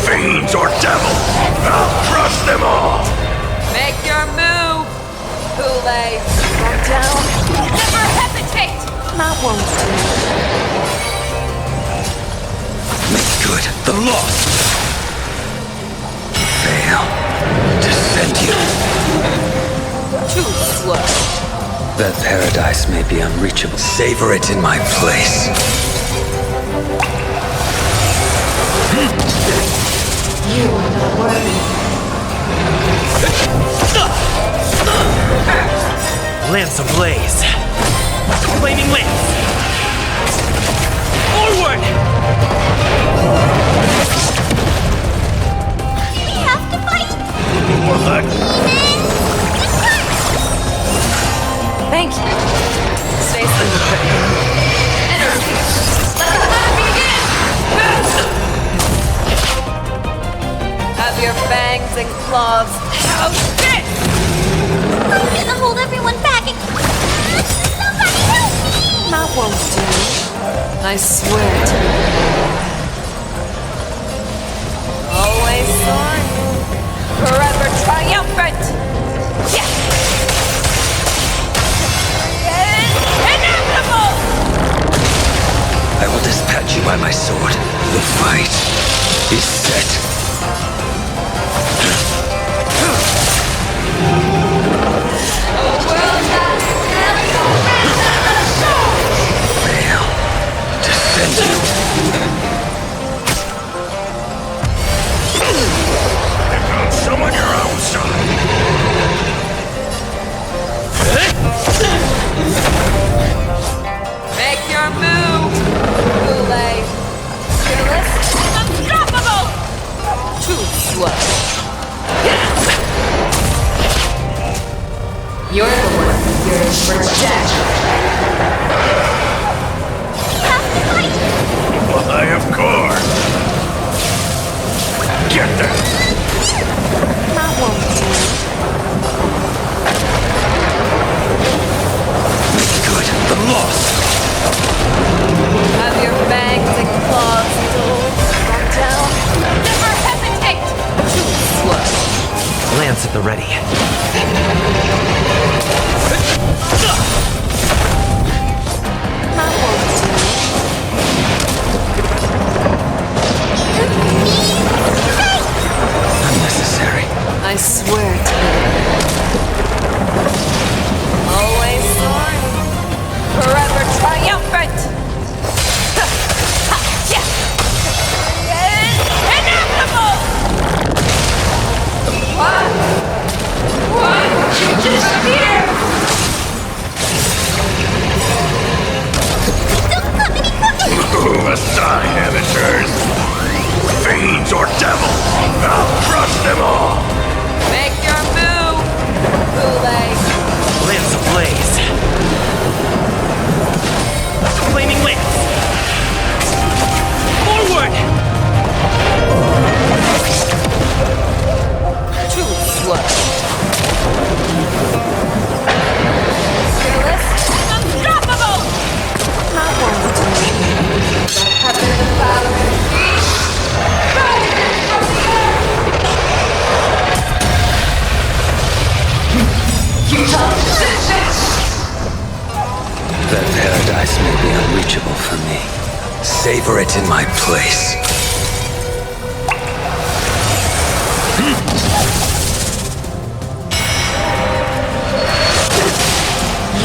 Fiends or devils! I'll crush them all! Make your move! Hoolay! Back down! Never hesitate! That won't do. Make good the lost. Fail. Descend you. Too slow. That paradise may be unreachable. Savor it in my place. You are not worthy. Lance ablaze. Flaming lance. Forward! We have to fight! What? Thank you. Stay safe. Energy. Let the battle begin! Have your fangs and claws out this! I'm gonna hold everyone back again! Somebody help me! That won't do. I swear to you. Always soaring. Forever triumphant! Yes! Inevitable! I will dispatch you by my sword. The fight is set. Fail. Descend you. Summon your own son! Make your move! Hoolay! Fearless! Unstoppable! will be unreachable for me. Savor it in my place.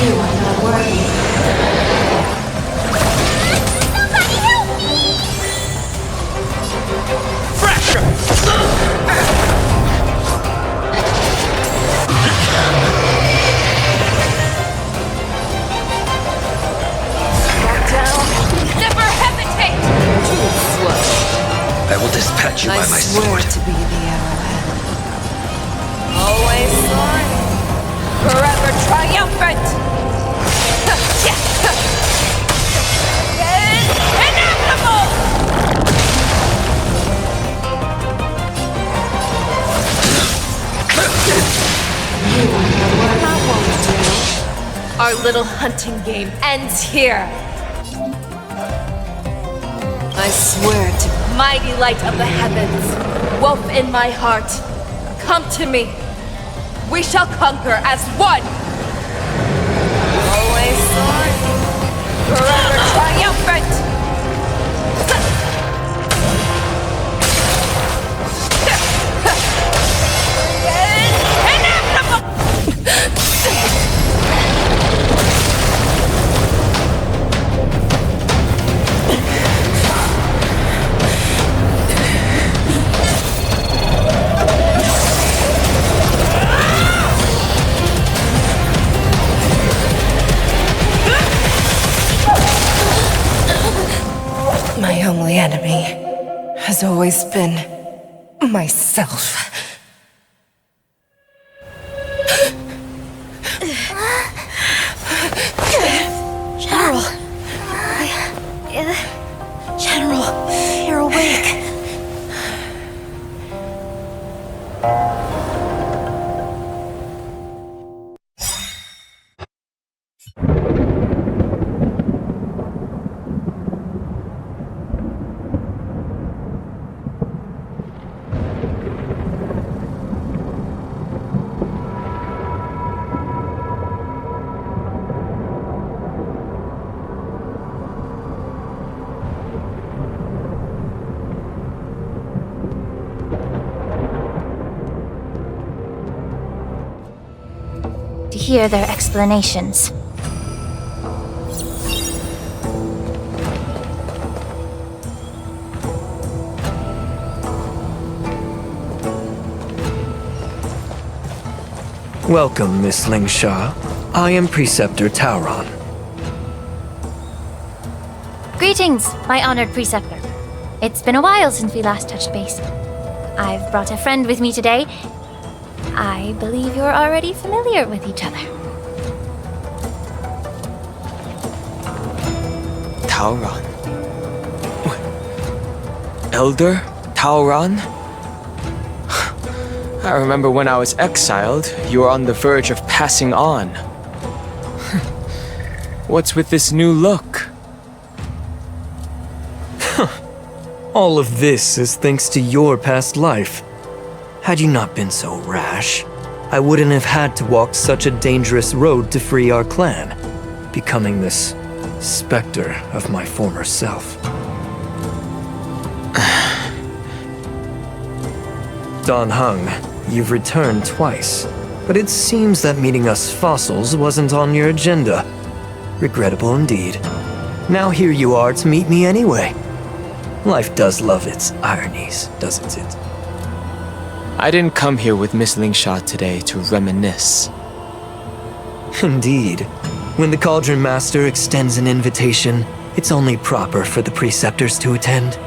You are not worthy. Somebody help me! Never hesitate! Too slow. I will dispatch you by my swear sword. to be the arrowhead. Always soaring. Forever triumphant! Inevitable! Our little hunting game ends here. I swear to Mighty light of the heavens, wolf in my heart, come to me. We shall conquer as one. Always soaring, forever triumphant. my only enemy has always been myself. General! General, you're awake. To hear their explanations. Welcome, Miss Lingsha. I am Preceptor Tauron. Greetings, my honored Preceptor. It's been a while since we last touched base. I've brought a friend with me today. I believe you're already familiar with each other. Tauron? Elder Tauron? I remember when I was exiled, you were on the verge of passing on. What's with this new look? All of this is thanks to your past life. Had you not been so rash, I wouldn't have had to walk such a dangerous road to free our clan, becoming this specter of my former self. Dan Heng, you've returned twice, but it seems that meeting us fossils wasn't on your agenda. Regrettable indeed. Now here you are to meet me anyway. Life does love its ironies, doesn't it? I didn't come here with Miss Lingsha today to reminisce. Indeed. When the Cauldron Master extends an invitation, it's only proper for the Preceptors to attend.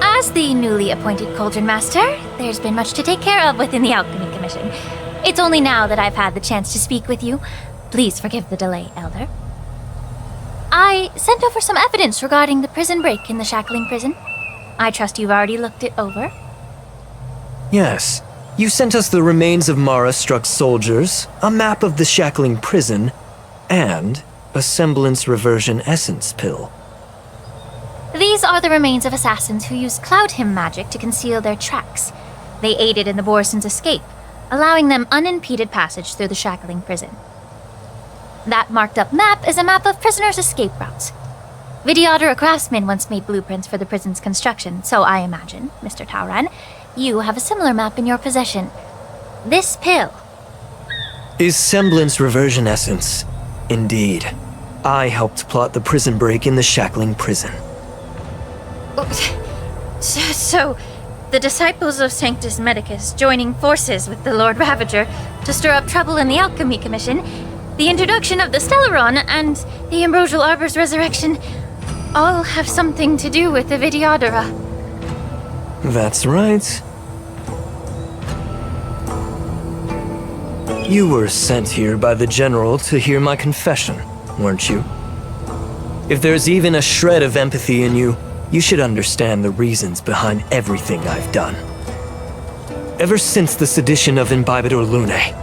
As the newly appointed Cauldron Master, there's been much to take care of within the Alchemy Commission. It's only now that I've had the chance to speak with you. Please forgive the delay, Elder. I sent over some evidence regarding the prison break in the Shackling Prison. I trust you've already looked it over. Yes. You sent us the remains of Mara-struck soldiers, a map of the Shackling Prison, and a semblance reversion essence pill. These are the remains of assassins who used Cloud Hymn magic to conceal their tracks. They aided in the Borison's escape, allowing them unimpeded passage through the Shackling Prison. That marked up map is a map of prisoners' escape routes. Vidyadhara craftsmen once made blueprints for the prison's construction, so I imagine, Mr. Tauran, you have a similar map in your possession. This pill. Is semblance reversion essence. Indeed. I helped plot the prison break in the Shackling prison. So, the disciples of Sanctus Medicus joining forces with the Lord Ravager to stir up trouble in the Alchemy Commission, the introduction of the Stellaron, and the Ambrosial Arbor's resurrection all have something to do with the Vidyadhara. That's right. You were sent here by the General to hear my confession, weren't you? If there's even a shred of empathy in you, you should understand the reasons behind everything I've done. Ever since the sedition of Imbibitor Lunae,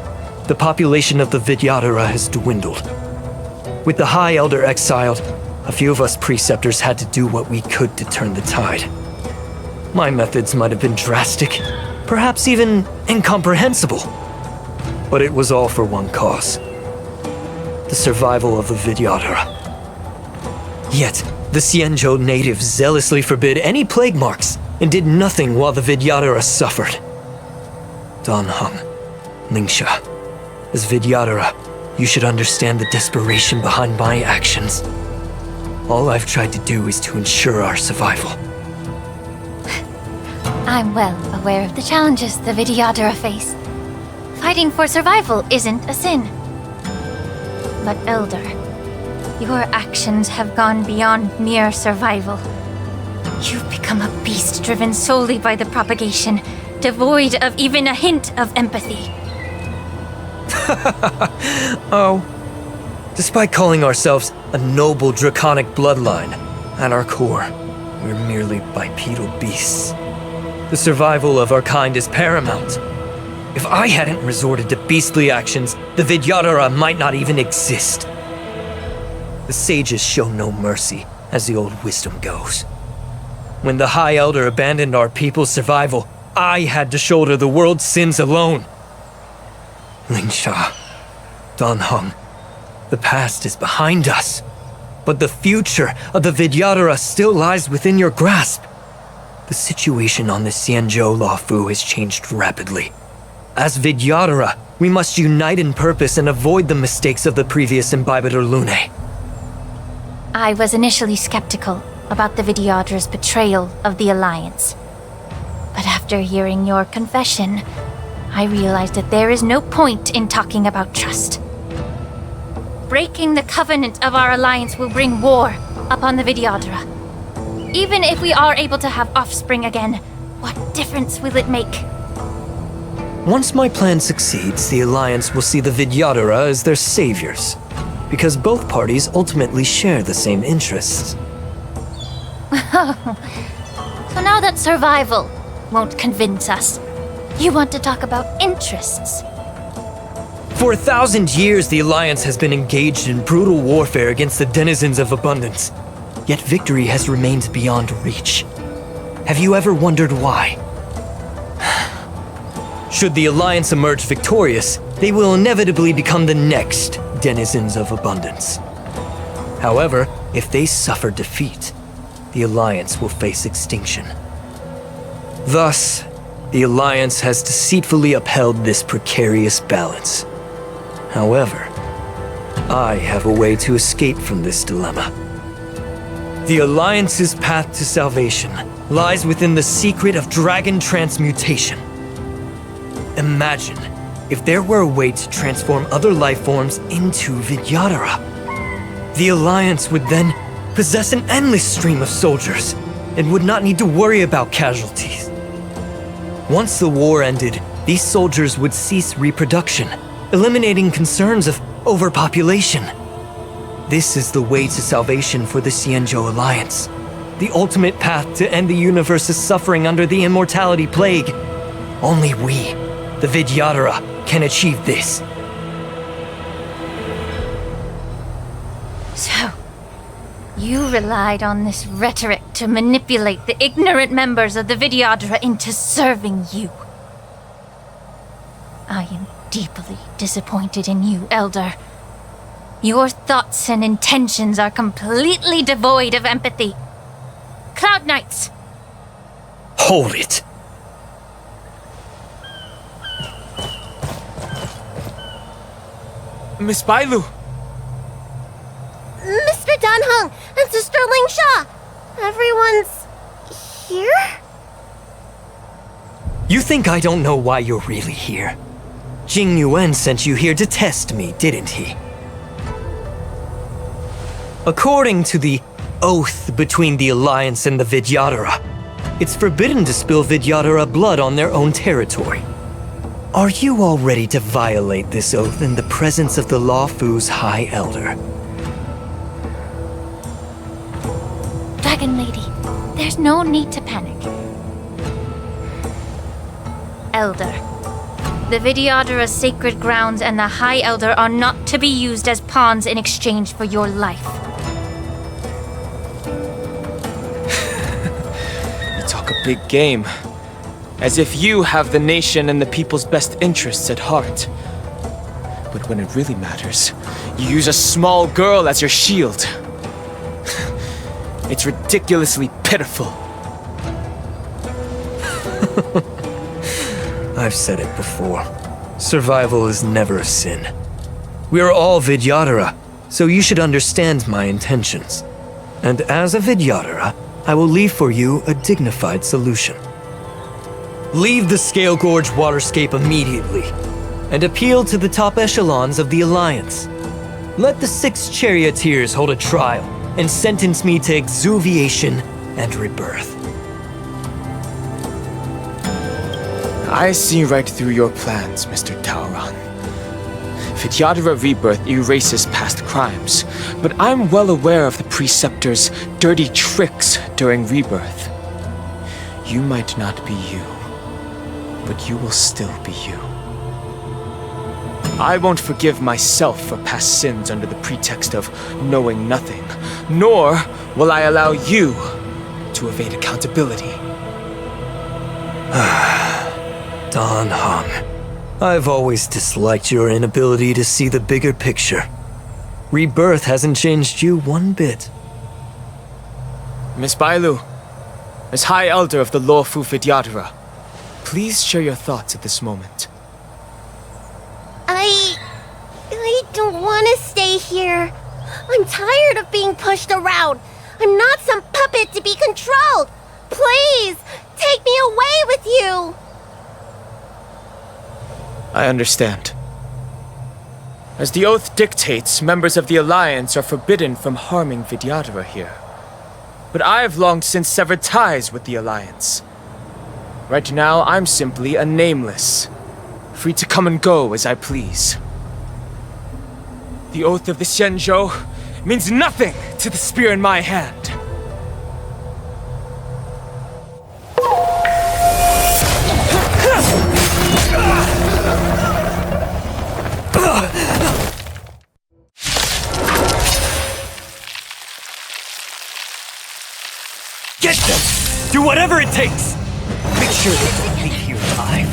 the population of the Vidyadhara has dwindled. With the High Elder exiled, a few of us preceptors had to do what we could to turn the tide. My methods might have been drastic, perhaps even incomprehensible. But it was all for one cause. The survival of the Vidyadhara. Yet, the Xianzhou natives zealously forbid any plague marks and did nothing while the Vidyadhara suffered. Danheng, Lingsha, as Vidyadhara, you should understand the desperation behind my actions. All I've tried to do is to ensure our survival. I'm well aware of the challenges the Vidyadhara face. Fighting for survival isn't a sin. But Elder, your actions have gone beyond mere survival. You've become a beast driven solely by the propagation, devoid of even a hint of empathy. Oh. Despite calling ourselves a noble draconic bloodline, at our core, we're merely bipedal beasts. The survival of our kind is paramount. If I hadn't resorted to beastly actions, the Vidyadhara might not even exist. The sages show no mercy, as the old wisdom goes. When the High Elder abandoned our people's survival, I had to shoulder the world's sins alone. Lingsha, Danheng, the past is behind us, but the future of the Vidyadhara still lies within your grasp. The situation on the Xianzhou Luofu has changed rapidly. As Vidyadhara, we must unite in purpose and avoid the mistakes of the previous Imbibitor Lunae. I was initially skeptical about the Vidyadhara's betrayal of the Alliance. But after hearing your confession, I realized that there is no point in talking about trust. Breaking the covenant of our alliance will bring war upon the Vidyadhara. Even if we are able to have offspring again, what difference will it make? Once my plan succeeds, the Alliance will see the Vidyadhara as their saviors, because both parties ultimately share the same interests. So now that survival won't convince us, you want to talk about interests? For 1,000 years, the Alliance has been engaged in brutal warfare against the denizens of abundance. Yet victory has remained beyond reach. Have you ever wondered why? Should the Alliance emerge victorious, they will inevitably become the next denizens of abundance. However, if they suffer defeat, the Alliance will face extinction. Thus, the Alliance has deceitfully upheld this precarious balance. However, I have a way to escape from this dilemma. The Alliance's path to salvation lies within the secret of dragon transmutation. Imagine if there were a way to transform other life forms into Vidyadhara. The Alliance would then possess an endless stream of soldiers and would not need to worry about casualties. Once the war ended, these soldiers would cease reproduction, eliminating concerns of overpopulation. This is the way to salvation for the Xianzhou Alliance, the ultimate path to end the universe's suffering under the immortality plague. Only we, the Vidyadhara, can achieve this. So, you relied on this rhetoric to manipulate the ignorant members of the Vidyadhara into serving you. I am deeply disappointed in you, Elder. Your thoughts and intentions are completely devoid of empathy. Cloud Knights! Hold it! Miss Bailu! Mr. Danheng and Sister Lingsha! Everyone's here? You think I don't know why you're really here? Jing Yuan sent you here to test me, didn't he? According to the oath between the Alliance and the Vidyadhara, it's forbidden to spill Vidyadhara blood on their own territory. Are you all ready to violate this oath in the presence of the Lawfu's High Elder? Dragon Lady, there's no need to panic. Elder. The Vidyadhara's sacred grounds and the High Elder are not to be used as pawns in exchange for your life. You talk a big game. As if you have the nation and the people's best interests at heart. But when it really matters, you use a small girl as your shield. It's ridiculously pitiful. I've said it before. Survival is never a sin. We are all Vidyadhara, so you should understand my intentions. And as a Vidyadhara, I will leave for you a dignified solution. Leave the Scale Gorge waterscape immediately, and appeal to the top echelons of the Alliance. Let the 6 charioteers hold a trial, and sentence me to exuviation and rebirth. I see right through your plans, Mr. Taoran. Vidyadhara rebirth erases past crimes, but I'm well aware of the Preceptor's dirty tricks during rebirth. You might not be you, but you will still be you. I won't forgive myself for past sins under the pretext of knowing nothing, nor will I allow you to evade accountability. Danheng, I've always disliked your inability to see the bigger picture. Rebirth hasn't changed you one bit. Miss Bailu, as High Elder of the Lawfu Vidyadhara, please share your thoughts at this moment. I don't want to stay here. I'm tired of being pushed around. I'm not some puppet to be controlled. Please, take me away with you. I understand. As the oath dictates, members of the Alliance are forbidden from harming Vidyadhara here. But I've long since severed ties with the Alliance. Right now, I'm simply a nameless, free to come and go as I please. The oath of the Xianzhou means nothing to the spear in my hand. Get them! Do whatever it takes! Make sure they don't leave here alive.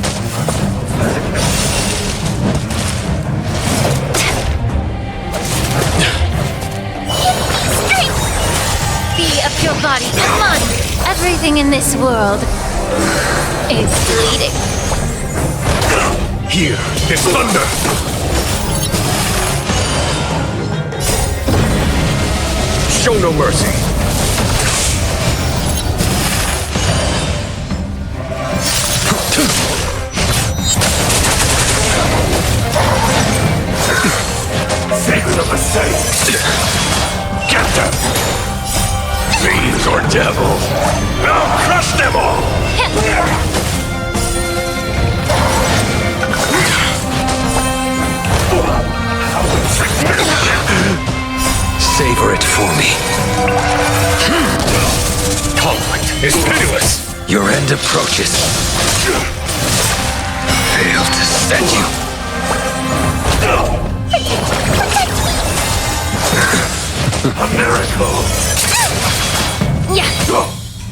Be a pure body, come on! Everything in this world is bleeding. Here is thunder! Show no mercy. Figure of a saint! Get them! Fiends or devils, I'll crush them all! Savor it for me. Conflict is pitiless! Your end approaches. Fail to set you. A miracle!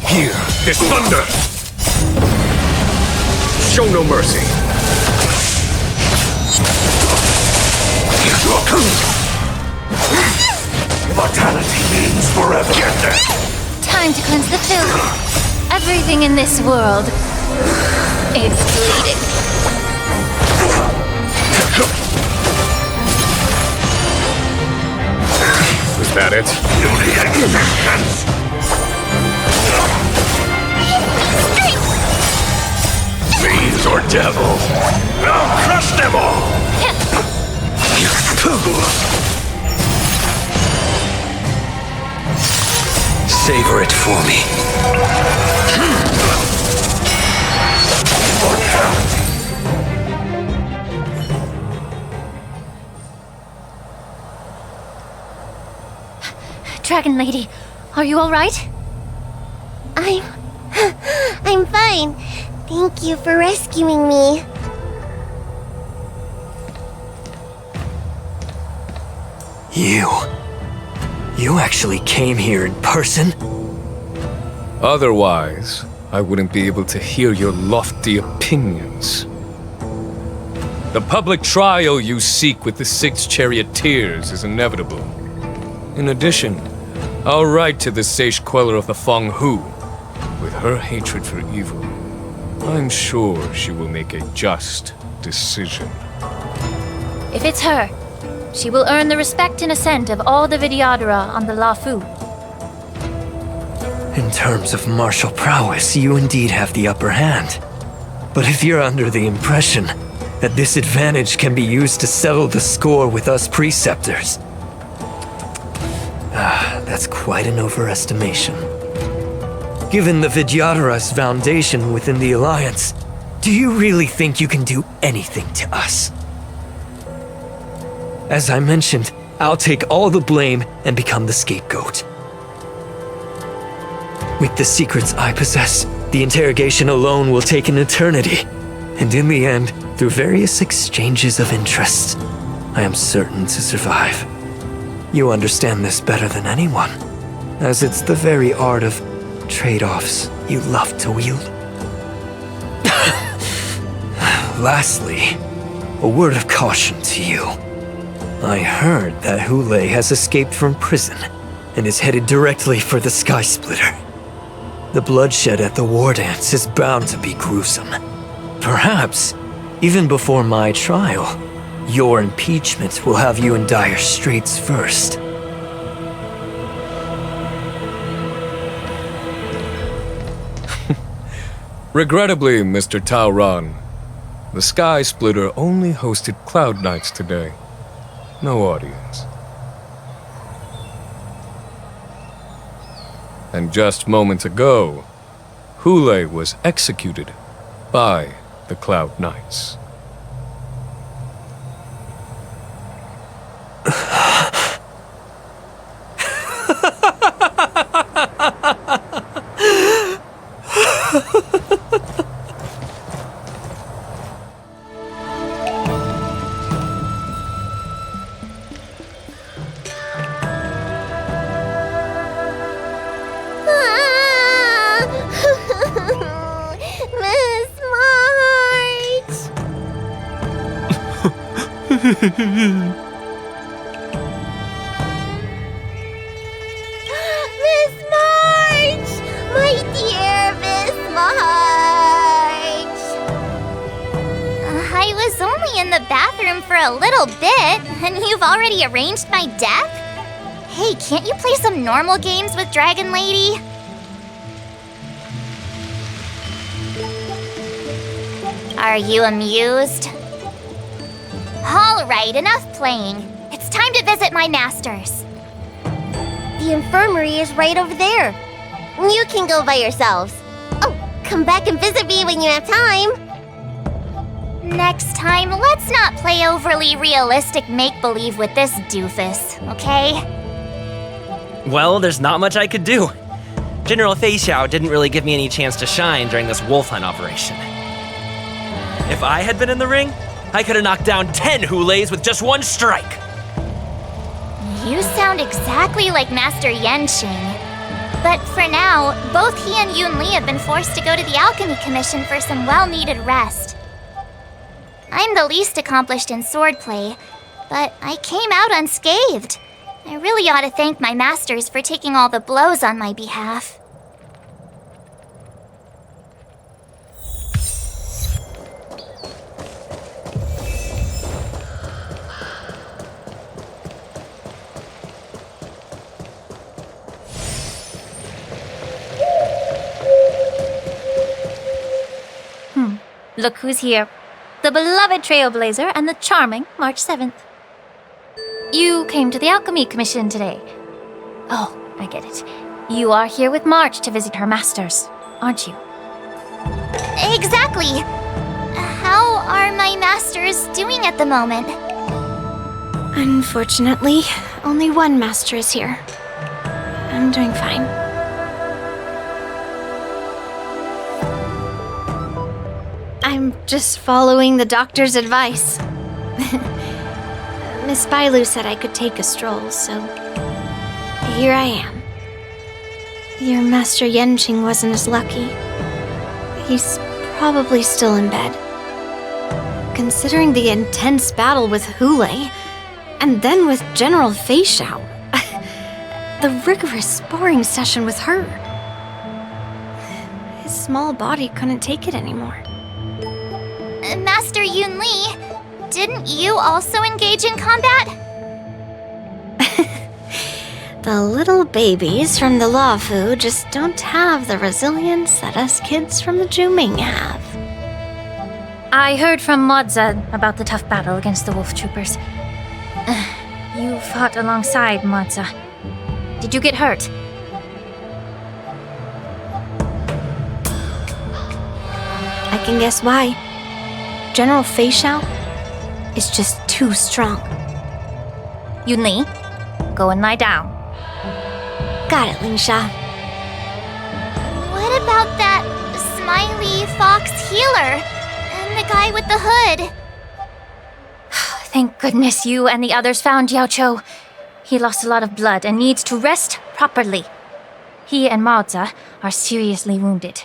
Here is thunder! Show no mercy! time to cleanse the filth. Everything in this world is bleeding. Is that it? Fiends or devils, I'll crush them all! Savor it for me. Dragon Lady, are you alright? I'm fine. Thank you for rescuing me. You actually came here in person? Otherwise, I wouldn't be able to hear your lofty opinions. The public trial you seek with the 6 charioteers is inevitable. In addition, I'll write to the sage queller of the Feng Hu. With her hatred for evil, I'm sure she will make a just decision. If it's her, she will earn the respect and assent of all the Vidyadhara on the Lafu. In terms of martial prowess, you indeed have the upper hand. But if you're under the impression that this advantage can be used to settle the score with us preceptors, that's quite an overestimation. Given the Vidyadhara's foundation within the Alliance, do you really think you can do anything to us? As I mentioned, I'll take all the blame and become the scapegoat. With the secrets I possess, the interrogation alone will take an eternity. And in the end, through various exchanges of interest, I am certain to survive. You understand this better than anyone, as it's the very art of trade-offs you love to wield. Lastly, a word of caution to you. I heard that Hoolay has escaped from prison and is headed directly for the Sky Splitter. The bloodshed at the war dance is bound to be gruesome. Perhaps, even before my trial, your impeachment will have you in dire straits first. Regrettably, Mr. Taoran, the Sky Splitter only hosted Cloud Knights today. No audience. And just moments ago, Hoolay was executed by the Cloud Knights. Miss March! My dear Miss March! I was only in the bathroom for a little bit, and you've already arranged my death? Hey, can't you play some normal games with Dragon Lady? Are you amused? All right, enough playing. It's time to visit my masters. The infirmary is right over there. You can go by yourselves. Oh, come back and visit me when you have time. Next time, let's not play overly realistic make-believe with this doofus, okay? Well, there's not much I could do. General Fei Xiao didn't really give me any chance to shine during this wolf hunt operation. If I had been in the ring, I could have knocked down 10 Hoolays with just one strike. You sound exactly like Master Yenqing. But for now, both he and Yun Li have been forced to go to the Alchemy Commission for some well-needed rest. I'm the least accomplished in swordplay, but I came out unscathed. I really ought to thank my masters for taking all the blows on my behalf. Look who's here. The beloved Trailblazer and the charming March 7th. You came to the Alchemy Commission today. Oh, I get it. You are here with March to visit her masters, aren't you? Exactly. How are my masters doing at the moment? Unfortunately, only one master is here. I'm doing fine. I'm just following the doctor's advice. Miss Bailu said I could take a stroll, so here I am. Your Master Yenqing wasn't as lucky. He's probably still in bed. Considering the intense battle with Hoolay, and then with General Feixiao, the rigorous sparring session with her, his small body couldn't take it anymore. Master Yunli, didn't you also engage in combat? The little babies from the Luofu just don't have the resilience that us kids from the Zhuming have. I heard from Modza about the tough battle against the wolf troopers. You fought alongside Modza. Did you get hurt? I can guess why. General Feixiao is just too strong. Yunli, go and lie down. Got it, Lingsha. What about that smiley fox healer? And the guy with the hood? Thank goodness you and the others found Yaocho. He lost a lot of blood and needs to rest properly. He and Maoza are seriously wounded.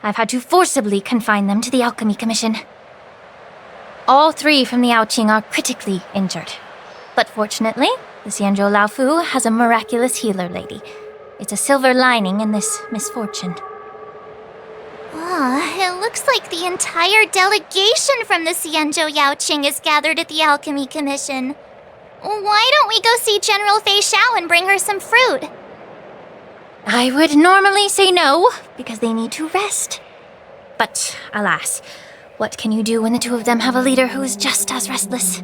I've had to forcibly confine them to the Alchemy Commission. All 3 from the Yaoqing are critically injured. But fortunately, the Xianzhou Laofu has a miraculous healer lady. It's a silver lining in this misfortune. It looks like the entire delegation from the Xianzhou Yaoqing is gathered at the Alchemy Commission. Why don't we go see General Feixiao and bring her some fruit? I would normally say no, because they need to rest. But alas, what can you do when the 2 of them have a leader who is just as restless?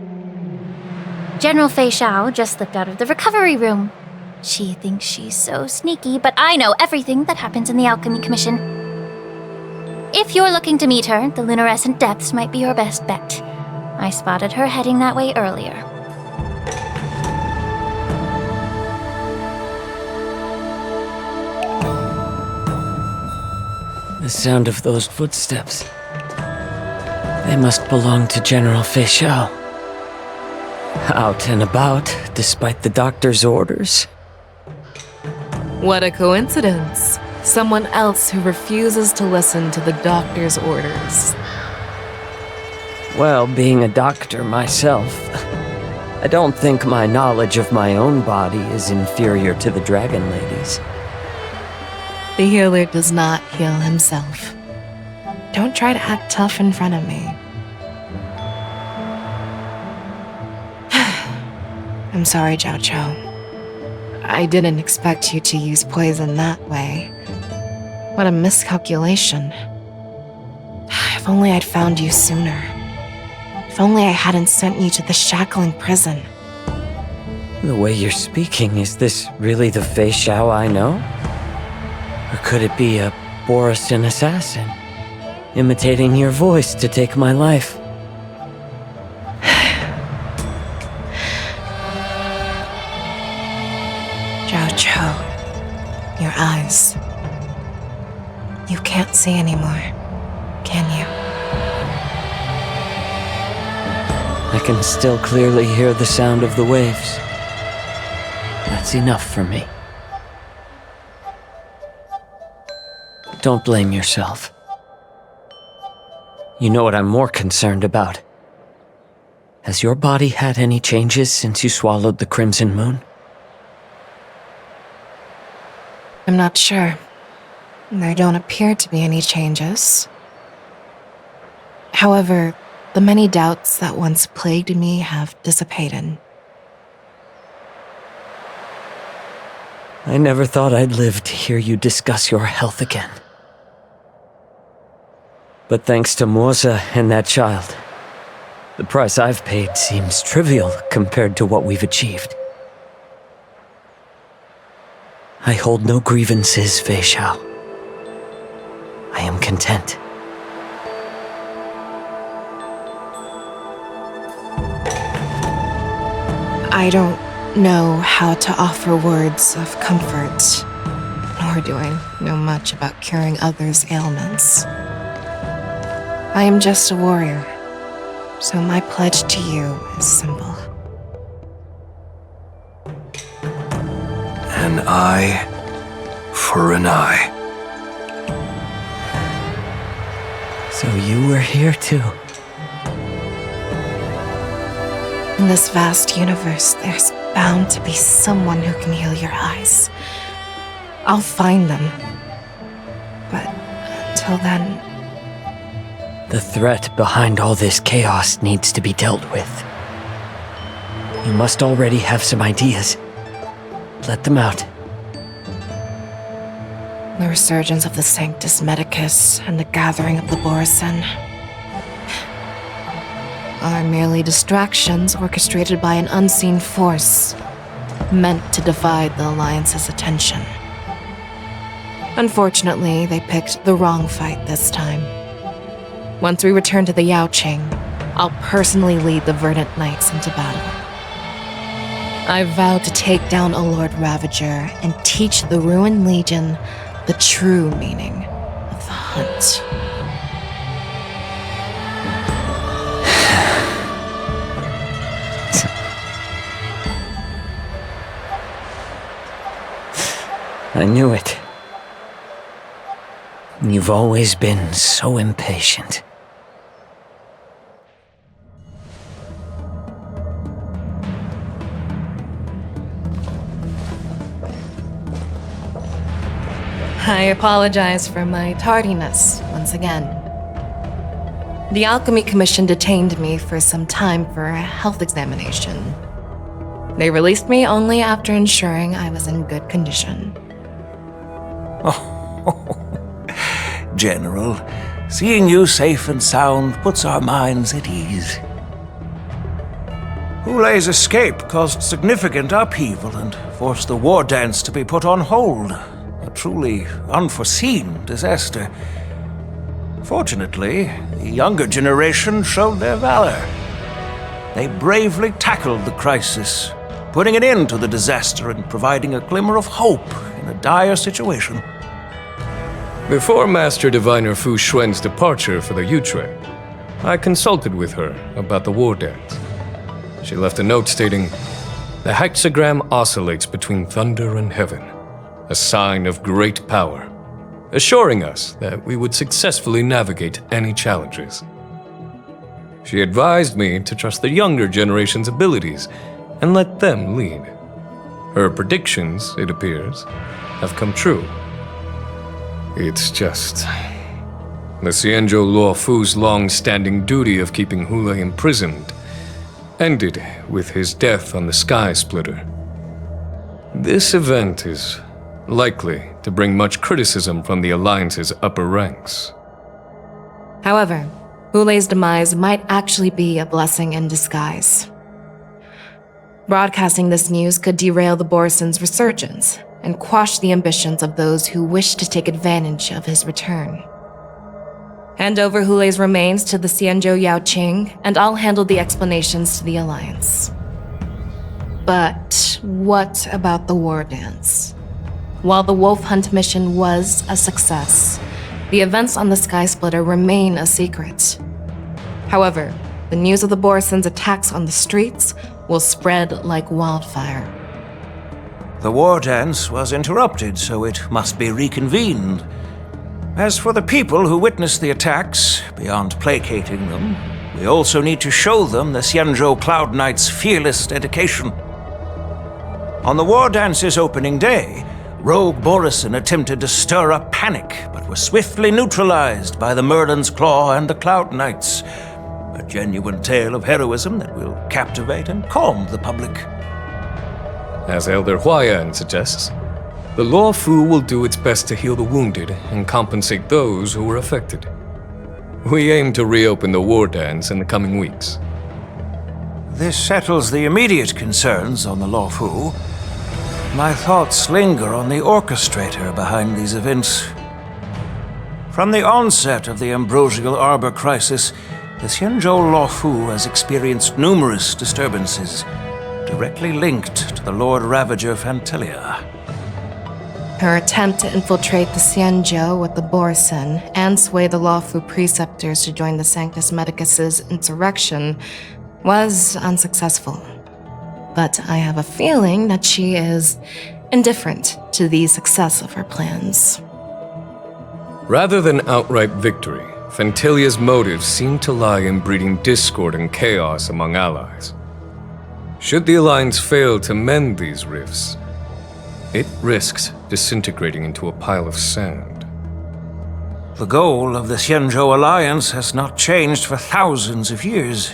General Feixiao just slipped out of the recovery room. She thinks she's so sneaky, but I know everything that happens in the Alchemy Commission. If you're looking to meet her, the luminescent depths might be your best bet. I spotted her heading that way earlier. The sound of those footsteps. They must belong to General Feixiao. Out and about, despite the doctor's orders. What a coincidence. Someone else who refuses to listen to the doctor's orders. Well, being a doctor myself, I don't think my knowledge of my own body is inferior to the Dragon Lady's. The healer does not heal himself. Don't try to act tough in front of me. I'm sorry, Jiaoqiu. I didn't expect you to use poison that way. What a miscalculation. If only I'd found you sooner. If only I hadn't sent you to the shackling prison. The way you're speaking, is this really the Feixiao I know? Or could it be a Borisin assassin, imitating your voice to take my life? Jiaoqiu, your eyes. You can't see anymore, can you? I can still clearly hear the sound of the waves. That's enough for me. Don't blame yourself. You know what I'm more concerned about? Has your body had any changes since you swallowed the Crimson Moon? I'm not sure. There don't appear to be any changes. However, the many doubts that once plagued me have dissipated. I never thought I'd live to hear you discuss your health again. But thanks to Morza and that child, the price I've paid seems trivial compared to what we've achieved. I hold no grievances, Fei Xiao. I am content. I don't know how to offer words of comfort, nor do I know much about curing others' ailments. I am just a warrior, so my pledge to you is simple. An eye for an eye. So you were here too. In this vast universe, there's bound to be someone who can heal your eyes. I'll find them. But until then... The threat behind all this chaos needs to be dealt with. You must already have some ideas. Let them out. The resurgence of the Sanctus Medicus and the gathering of the Borisin are merely distractions orchestrated by an unseen force, meant to divide the Alliance's attention. Unfortunately, they picked the wrong fight this time. Once we return to the Yaoqing, I'll personally lead the Verdant Knights into battle. I vow to take down a Lord Ravager and teach the Ruined Legion the true meaning of the hunt. I knew it. You've always been so impatient. I apologize for my tardiness once again. The Alchemy Commission detained me for some time for a health examination. They released me only after ensuring I was in good condition. General, seeing you safe and sound puts our minds at ease. Hoolay's escape caused significant upheaval and forced the war dance to be put on hold. A truly unforeseen disaster. Fortunately, the younger generation showed their valor. They bravely tackled the crisis, putting an end to the disaster and providing a glimmer of hope in a dire situation. Before Master Diviner Fu Xuan's departure for the Yutre, I consulted with her about the war dance. She left a note stating, "The hexagram oscillates between thunder and heaven, a sign of great power," assuring us that we would successfully navigate any challenges. She advised me to trust the younger generation's abilities and let them lead. Her predictions, it appears, have come true. It's just... the Xianzhou Luo Fu's long-standing duty of keeping Hoolay imprisoned ended with his death on the Sky Splitter. This event is likely to bring much criticism from the Alliance's upper ranks. However, Hoolay's demise might actually be a blessing in disguise. Broadcasting this news could derail the Borisin's resurgence and quash the ambitions of those who wish to take advantage of his return. Hand over Hoolay's remains to the Xianzhou Yaoqing, and I'll handle the explanations to the Alliance. But what about the war dance? While the Wolf Hunt mission was a success, the events on the Sky Splitter remain a secret. However, the news of the Borisin's attacks on the streets will spread like wildfire. The war dance was interrupted, so it must be reconvened. As for the people who witnessed the attacks, beyond placating them, we also need to show them the Xianzhou Cloud Knight's fearless dedication. On the war dance's opening day, Rogue Borisin attempted to stir up panic, but was swiftly neutralized by the Merlin's Claw and the Cloud Knights. A genuine tale of heroism that will captivate and calm the public. As Elder Huayan suggests, the Luo Fu will do its best to heal the wounded and compensate those who were affected. We aim to reopen the war dance in the coming weeks. This settles the immediate concerns on the Lawfu. My thoughts linger on the orchestrator behind these events. From the onset of the Ambrosial Arbor crisis, the Xianzhou Lawfu has experienced numerous disturbances, directly linked to the Lord Ravager Fantelia. Her attempt to infiltrate the Xianzhou with the Borsen and sway the Lawfu preceptors to join the Sanctus Medicus's insurrection was unsuccessful. But I have a feeling that she is indifferent to the success of her plans. Rather than outright victory, Fantelia's motives seem to lie in breeding discord and chaos among allies. Should the Alliance fail to mend these rifts, it risks disintegrating into a pile of sand. The goal of the Xianzhou Alliance has not changed for thousands of years.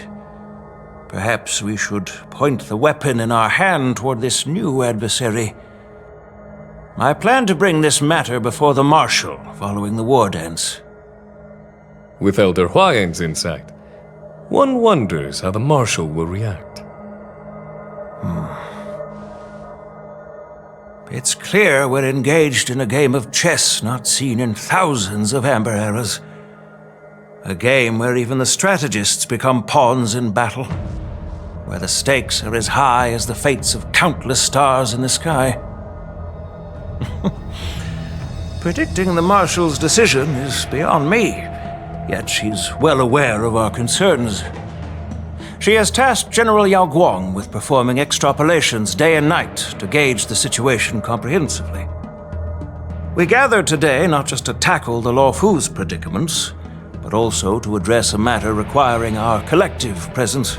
Perhaps we should point the weapon in our hand toward this new adversary. I plan to bring this matter before the Marshal following the war dance. With Elder Huayan's insight, one wonders how the Marshal will react. It's clear we're engaged in a game of chess not seen in thousands of Amber eras. A game where even the strategists become pawns in battle. Where the stakes are as high as the fates of countless stars in the sky. Predicting the Marshal's decision is beyond me, yet she's well aware of our concerns. She has tasked General Yao Guang with performing extrapolations day and night to gauge the situation comprehensively. We gathered today not just to tackle the Lawfu's predicaments, but also to address a matter requiring our collective presence.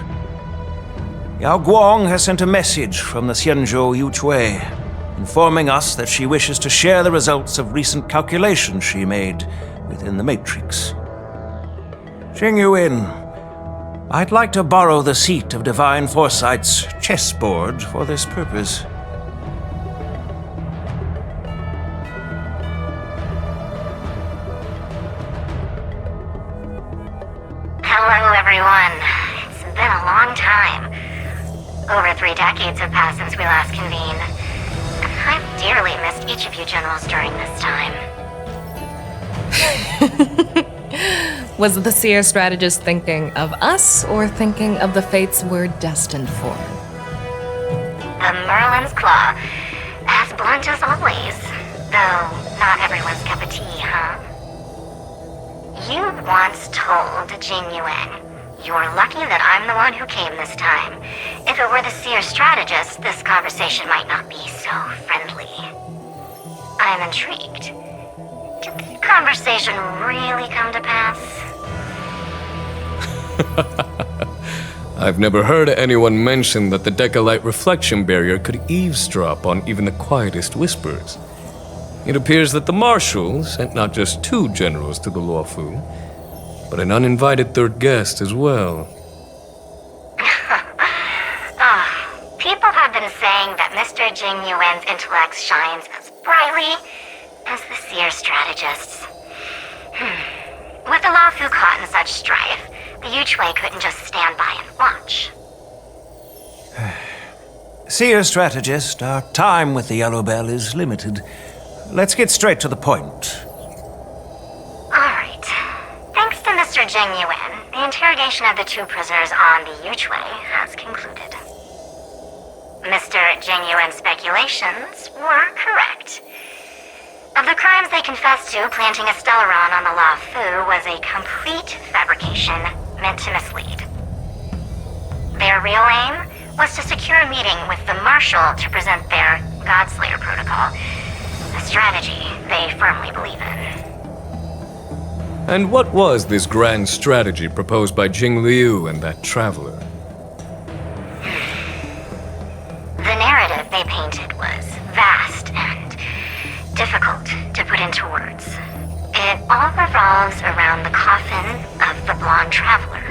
Yao Guang has sent a message from the Xianzhou Yuchui, informing us that she wishes to share the results of recent calculations she made within the Matrix. Jing Yuan, I'd like to borrow the seat of Divine Foresight's chessboard for this purpose. Hello, everyone. It's been a long time. Over 3 decades have passed since we last convened. I've dearly missed each of you generals during this time. Was the seer strategist thinking of us or thinking of the fates we're destined for? The Merlin's Claw. As blunt as always. Though not everyone's cup of tea, huh? You once told Jing Yuan, "You're lucky that I'm the one who came this time. If it were the seer strategist, this conversation might not be so friendly." I'm intrigued. Did the conversation really come to pass? I've never heard anyone mention that the Decalite reflection barrier could eavesdrop on even the quietest whispers. It appears that the Marshal sent not just 2 generals to the Luofu, but an uninvited 3rd guest as well. People have been saying that Mr. Jing Yuan's intellect shines as brightly as the seer strategist's. With the Luofu caught in such strife, the Yuchui couldn't just stand by and watch. Seer strategist, our time with the Yellow Bell is limited. Let's get straight to the point. Alright. Thanks to Mr. Jing Yuan, the interrogation of the 2 prisoners on the Yuchui has concluded. Mr. Jing Yuan's speculations were correct. Of the crimes they confessed to, planting a Stellaron on the Luofu was a complete fabrication meant to mislead. Their real aim was to secure a meeting with the Marshal to present their Godslayer protocol, a strategy they firmly believe in. And what was this grand strategy proposed by Jing Liu and that traveler? The narrative they painted was vast and difficult to put into words. It all revolves around the coffin of the blonde traveler.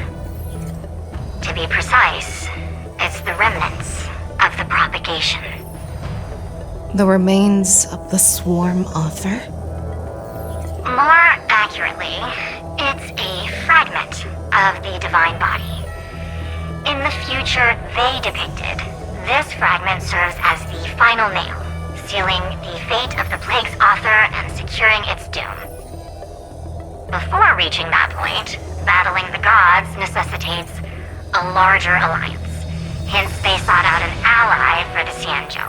To be precise, it's the remnants of the propagation. The remains of the swarm author? More accurately, it's a fragment of the divine body. In the future they depicted, this fragment serves as the final nail, sealing the fate of the plague's author and securing its doom. Before reaching that point, battling the gods necessitates a larger alliance. Hence, they sought out an ally for the Xianzhou.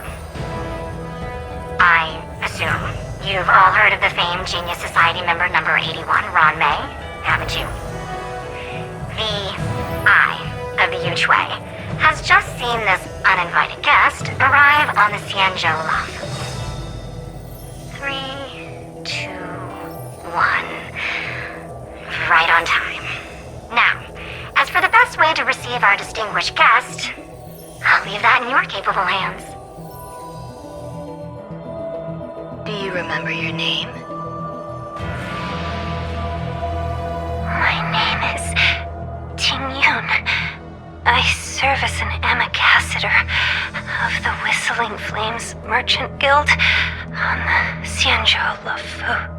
I assume you've all heard of the famed Genius Society member number 81, Ron May, haven't you? The Eye of the Yuchui has just seen this uninvited guest arrive on the Xianzhou Loft. 3, 2, 1. Right on time. Now, as for the best way to receive our distinguished guest, I'll leave that in your capable hands. Do you remember your name? My name is Tingyun. I serve as an ambassador of the Whistling Flames Merchant Guild on the Xianzhou Lufu.